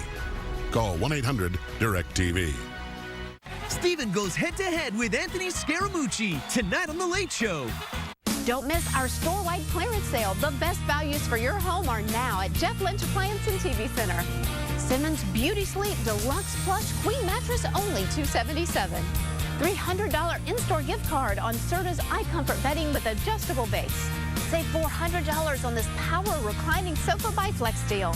Call 1-800-DirecTV. Steven goes head-to-head with Anthony Scaramucci tonight on The Late Show. Don't miss our store-wide clearance sale. The best values for your home are now at Jeff Lynch Appliance and TV Center. Simmons Beauty Sleep Deluxe Plush Queen Mattress, only $277. $300 in-store gift card on Serta's iComfort bedding with adjustable base. Save $400 on this power reclining sofa by Flex deal.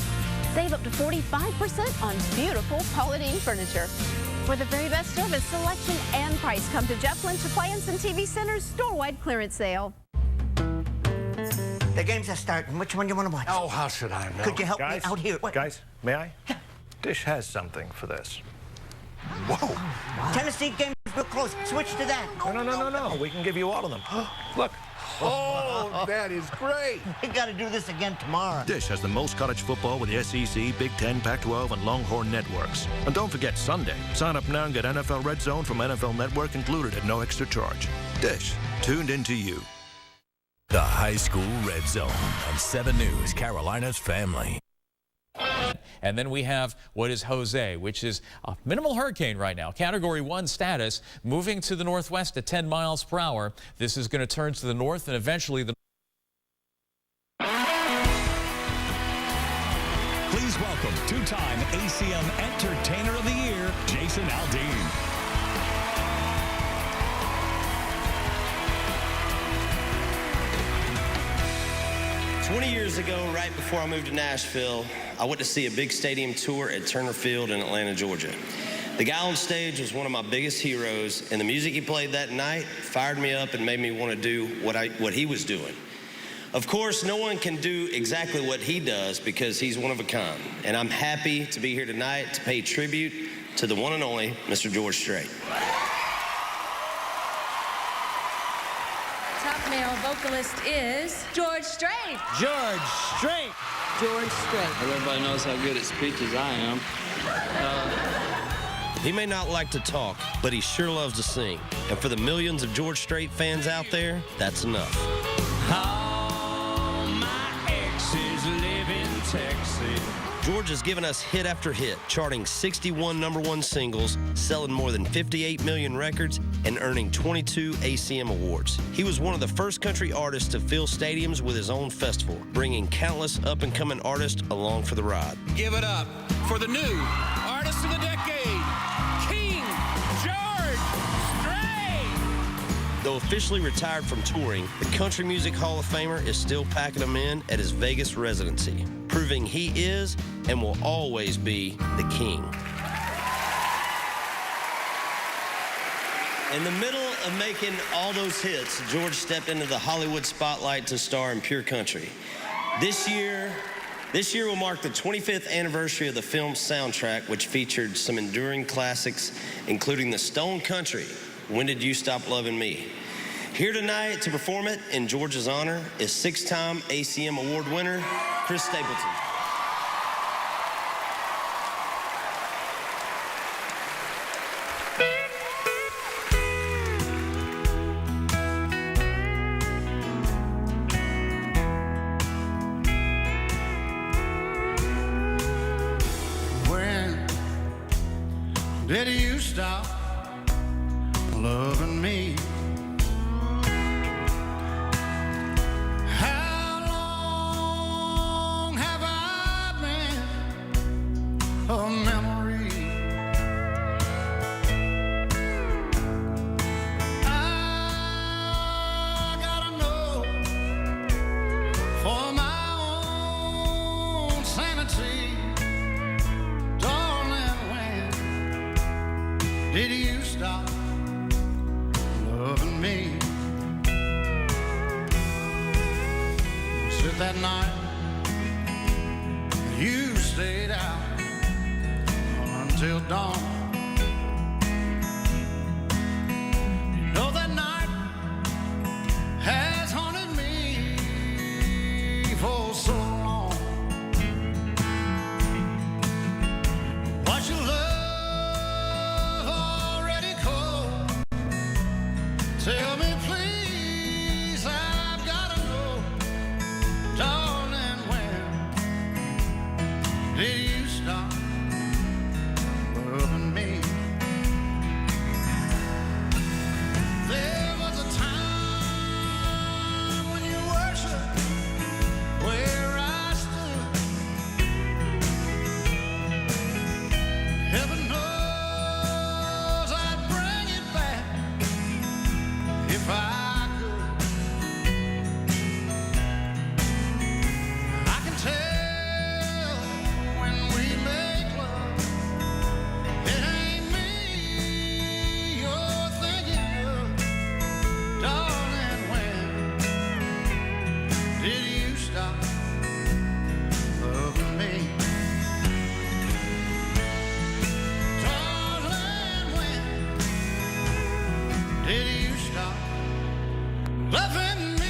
Save up to 45% on beautiful Paula Deen furniture. For the very best service, selection, and price, come to Jeff Lynch Appliance and TV Center's store-wide clearance sale. The games are starting. Which one do you want to watch? Oh, how should I know? Could you help me out here? What? Guys, may I? Dish has something for this. Whoa. Tennessee game is real close. Switch to that. No. We can give you all of them. Look. Oh, that is great. We got to do this again tomorrow. Dish has the most college football with the SEC, Big Ten, Pac-12, and Longhorn networks. And don't forget Sunday. Sign up now and get NFL Red Zone from NFL Network included at no extra charge. Dish, tuned into you. The High School Red Zone on 7 News, Carolina's Family. And then we have what is Jose, which is a minimal hurricane right now. Category 1 status, moving to the northwest at 10 miles per hour. This is going to turn to the north and eventually the... Please welcome two-time ACM Entertainer of the Year, Jason Aldean. 20 years ago, right before I moved to Nashville, I went to see a big stadium tour at Turner Field in Atlanta, Georgia. The guy on stage was one of my biggest heroes, and the music he played that night fired me up and made me want to do what he was doing. Of course, no one can do exactly what he does because he's one of a kind, and I'm happy to be here tonight to pay tribute to the one and only Mr. George Strait. Top male vocalist is George Strait. George Strait. George Strait. Everybody knows how good at speech as I am. He may not like to talk, but he sure loves to sing. And for the millions of George Strait fans out there, that's enough. All my exes live in Texas. George has given us hit after hit, charting 61 #1 singles, selling more than 58 million records, and earning 22 ACM awards. He was one of the first country artists to fill stadiums with his own festival, bringing countless up-and-coming artists along for the ride. Give it up for the new Artist of the Decade, King George Strait. Though officially retired from touring, the Country Music Hall of Famer is still packing them in at his Vegas residency, proving he is and will always be the king. In the middle of making all those hits, George stepped into the Hollywood spotlight to star in Pure Country. This year will mark the 25th anniversary of the film's soundtrack, which featured some enduring classics, including the Stone Country, When Did You Stop Loving Me? Here tonight to perform it in George's honor is 6-time ACM Award winner, Chris Stapleton. When did you stop loving me? How long have I been a memory? I gotta know for my own sanity. Darling, when did you stop loving me? Said that night you stayed out until dawn. did you stop loving me? There was a time when you worshiped where I stood. Heaven knows I'd bring it back if I could. I can tell when we make love, it ain't me you're thinking of. Darling, when did you stop loving me? Darling, when did you stop loving me?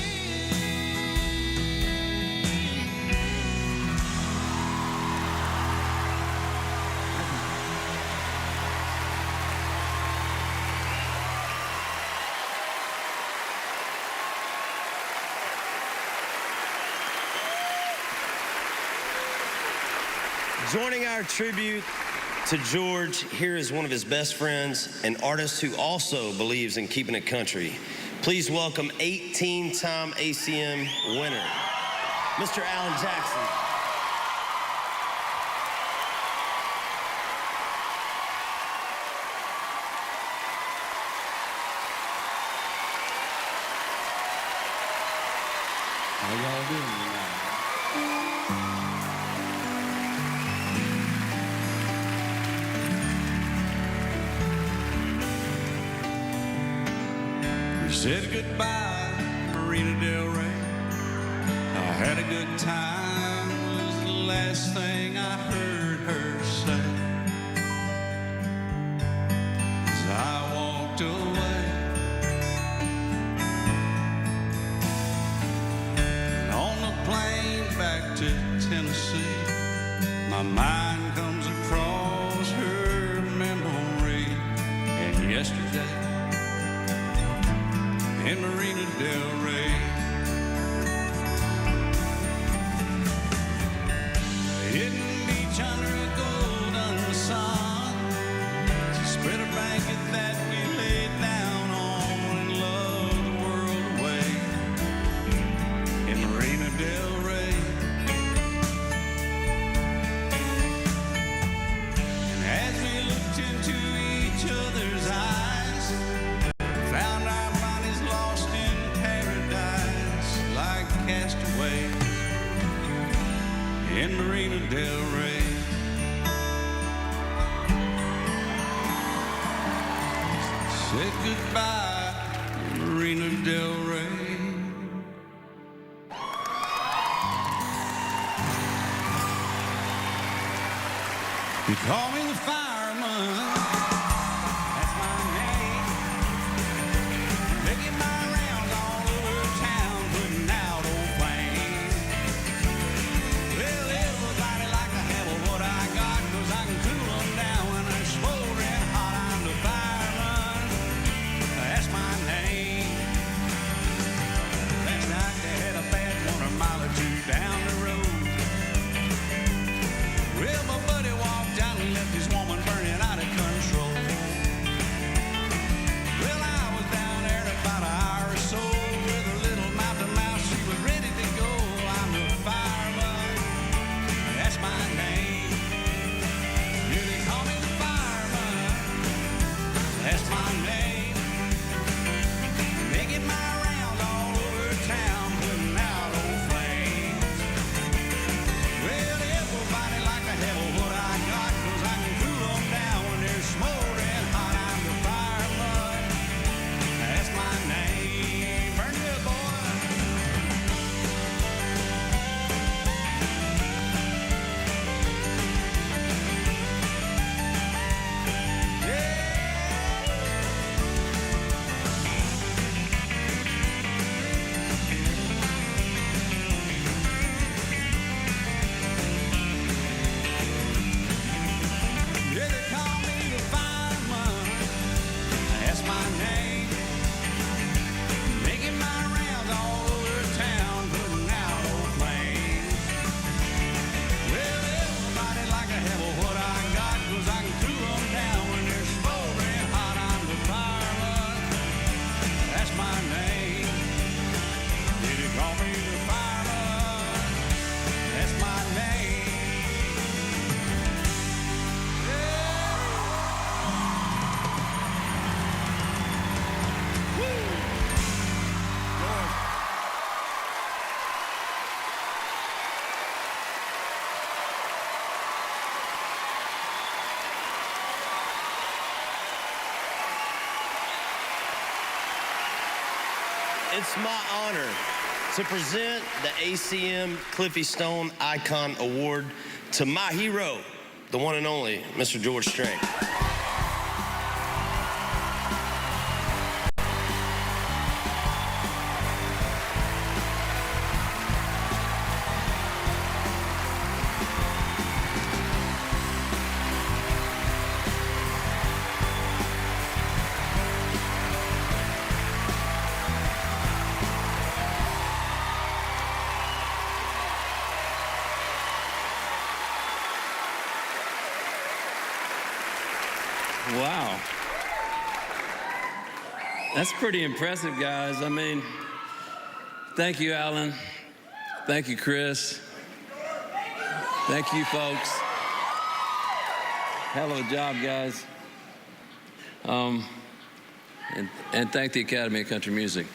Joining our tribute to George, here is one of his best friends, an artist who also believes in keeping it country. Please welcome 18-time ACM winner, Mr. Alan Jackson. How y'all doing tonight? We said goodbye, Marina Del Rey. I had a good time, was the last thing I heard her say. As I walked away, and on the plane back to Tennessee, my mind comes across her memory. And yesterday, in Marina Del Rey, hidden beach under a golden sun, she spread a blanket that we laid down on and loved the world away. In Marina Del Rey, and as we looked into each other's eyes, found our bodies lost in paradise like castaways in Marina Del Rey. Said goodbye, Marina Del Rey. You call me the fireman. That's my name. Making my rounds all over town, putting out old flames. Well, everybody like to have what I got, 'cause I can cool them down when they're swollen hot. I'm the fireman. That's my name. Last night they had a bad one a mile or two down the road. Well, my buddy walked out and left his woman burning out of control. it's my honor to present the ACM Cliffy Stone Icon Award to my hero, the one and only Mr. George Strait. Wow. That's pretty impressive, guys. I mean, thank you, Alan. Thank you, Chris. Thank you, folks. Hell of a job, guys. And thank the Academy of Country Music.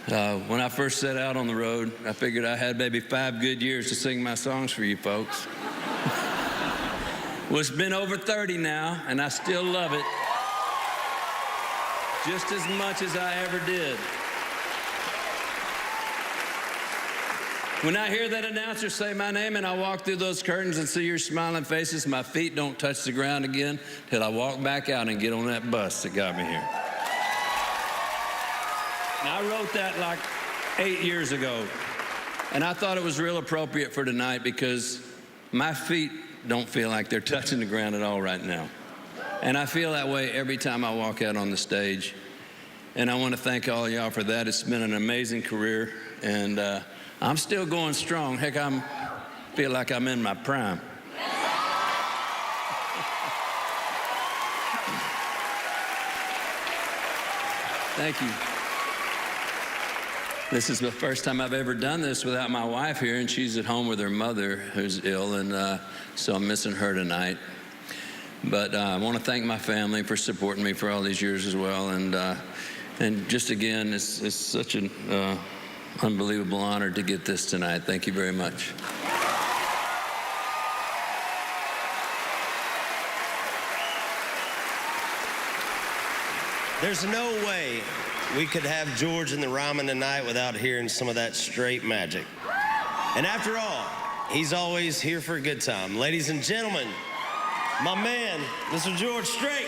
When I first set out on the road, I figured I had maybe 5 good years to sing my songs for you folks. Well, it's been over 30 now, and I still love it just as much as I ever did. When I hear that announcer say my name and I walk through those curtains and see your smiling faces, my feet don't touch the ground again till I walk back out and get on that bus that got me here. Now, I wrote that like 8 years ago, and I thought it was real appropriate for tonight because my feet don't feel like they're touching the ground at all right now. And I feel that way every time I walk out on the stage. And I want to thank all of y'all for that. It's been an amazing career, and I'm still going strong. Heck, I feel like I'm in my prime. Thank you. This is the first time I've ever done this without my wife here, and she's at home with her mother who's ill, and so I'm missing her tonight. But I want to thank my family for supporting me for all these years as well, and just again, it's such an unbelievable honor to get this tonight. Thank you very much. There's no way we could have George in the Ryman tonight without hearing some of that Strait magic. And after all, he's always here for a good time. Ladies and gentlemen, my man, Mr. George Strait.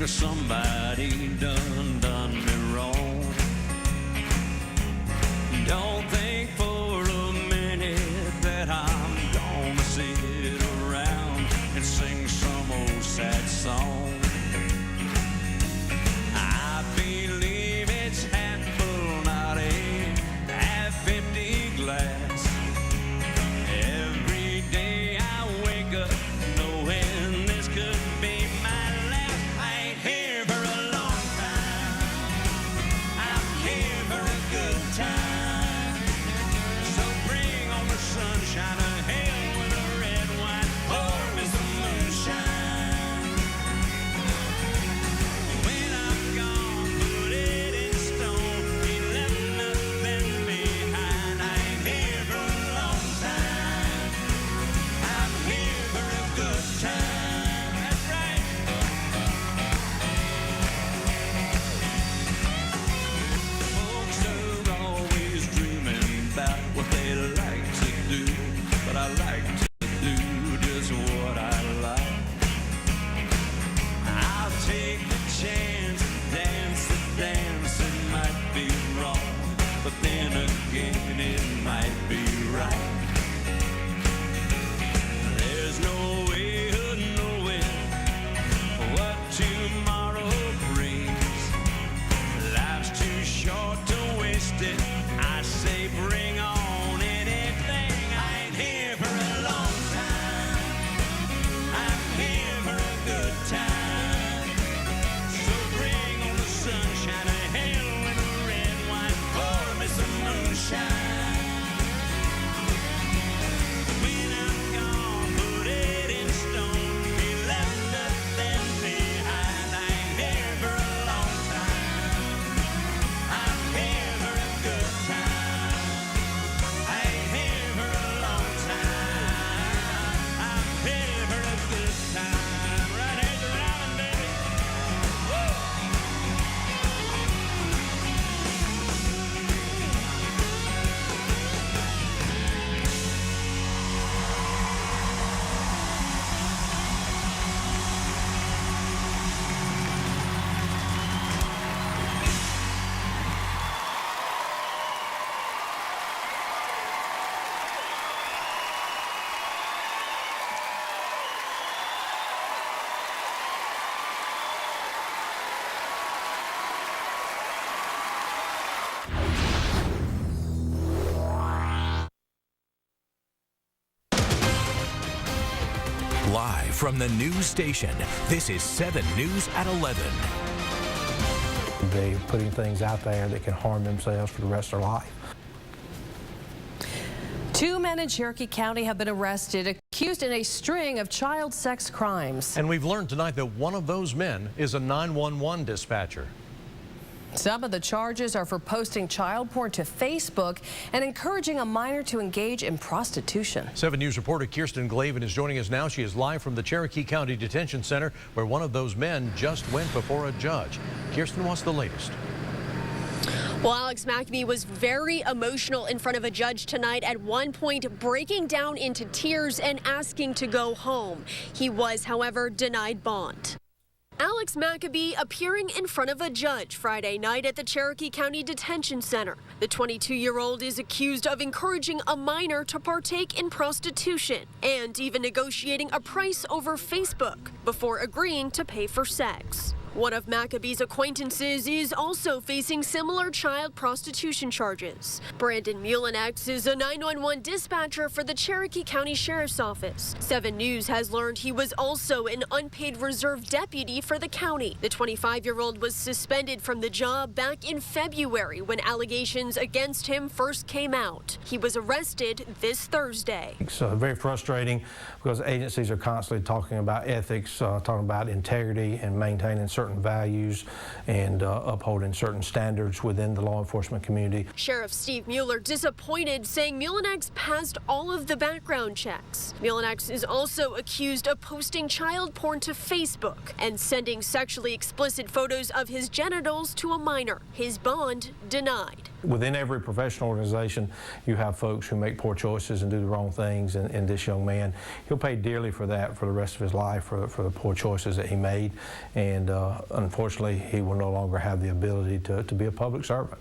Somebody done me wrong. Don't think for a minute Live from the news station, this is 7 News at 11. They're putting things out there that can harm themselves for the rest of their life. 2 men in Cherokee County have been arrested, accused in a string of child sex crimes. And we've learned tonight that one of those men is a 911 dispatcher. Some of the charges are for posting child porn to Facebook and encouraging a minor to engage in prostitution. 7 News reporter Kirsten Glavin is joining us now. She is live from the Cherokee County Detention Center, where one of those men just went before a judge. Kirsten, what's the latest? Well, Alex Mackabee was very emotional in front of a judge tonight, at one point breaking down into tears and asking to go home. He was, however, denied bond. Alex Mackabee appearing in front of a judge Friday night at the Cherokee County Detention Center. The 22-year-old is accused of encouraging a minor to partake in prostitution and even negotiating a price over Facebook before agreeing to pay for sex. One of Maccabee's acquaintances is also facing similar child prostitution charges. Brandon Mulinex is a 911 dispatcher for the Cherokee County Sheriff's Office. 7 News has learned he was also an unpaid reserve deputy for the county. The 25-year-old was suspended from the job back in February when allegations against him first came out. He was arrested this Thursday. It's very frustrating because agencies are constantly talking about ethics, talking about integrity and maintaining certain values and upholding certain standards within the law enforcement community. Sheriff Steve Mueller disappointed, saying Mulinex passed all of the background checks. Mulinex is also accused of posting child porn to Facebook and sending sexually explicit photos of his genitals to a minor. His bond denied. Within every professional organization, you have folks who make poor choices and do the wrong things, and this young man, he'll pay dearly for that for the rest of his life, for the poor choices that he made, and unfortunately, he will no longer have the ability to be a public servant.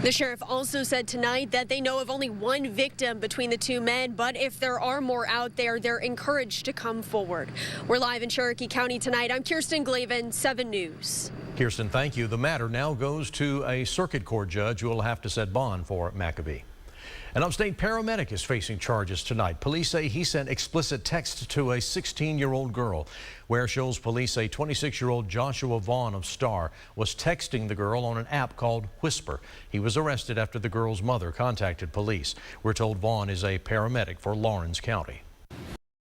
The sheriff also said tonight that they know of only one victim between the 2 men, but if there are more out there, they're encouraged to come forward. We're live in Cherokee County tonight. I'm Kirsten Glavin, 7 News. Kirsten, thank you. The matter now goes to a circuit court judge who will have to set bond for Mackabee. An upstate paramedic is facing charges tonight. Police say he sent explicit text to a 16-year-old girl. Ware Shoals police say 26-year-old Joshua Vaughn of Star was texting the girl on an app called Whisper. He was arrested after the girl's mother contacted police. We're told Vaughn is a paramedic for Lawrence County.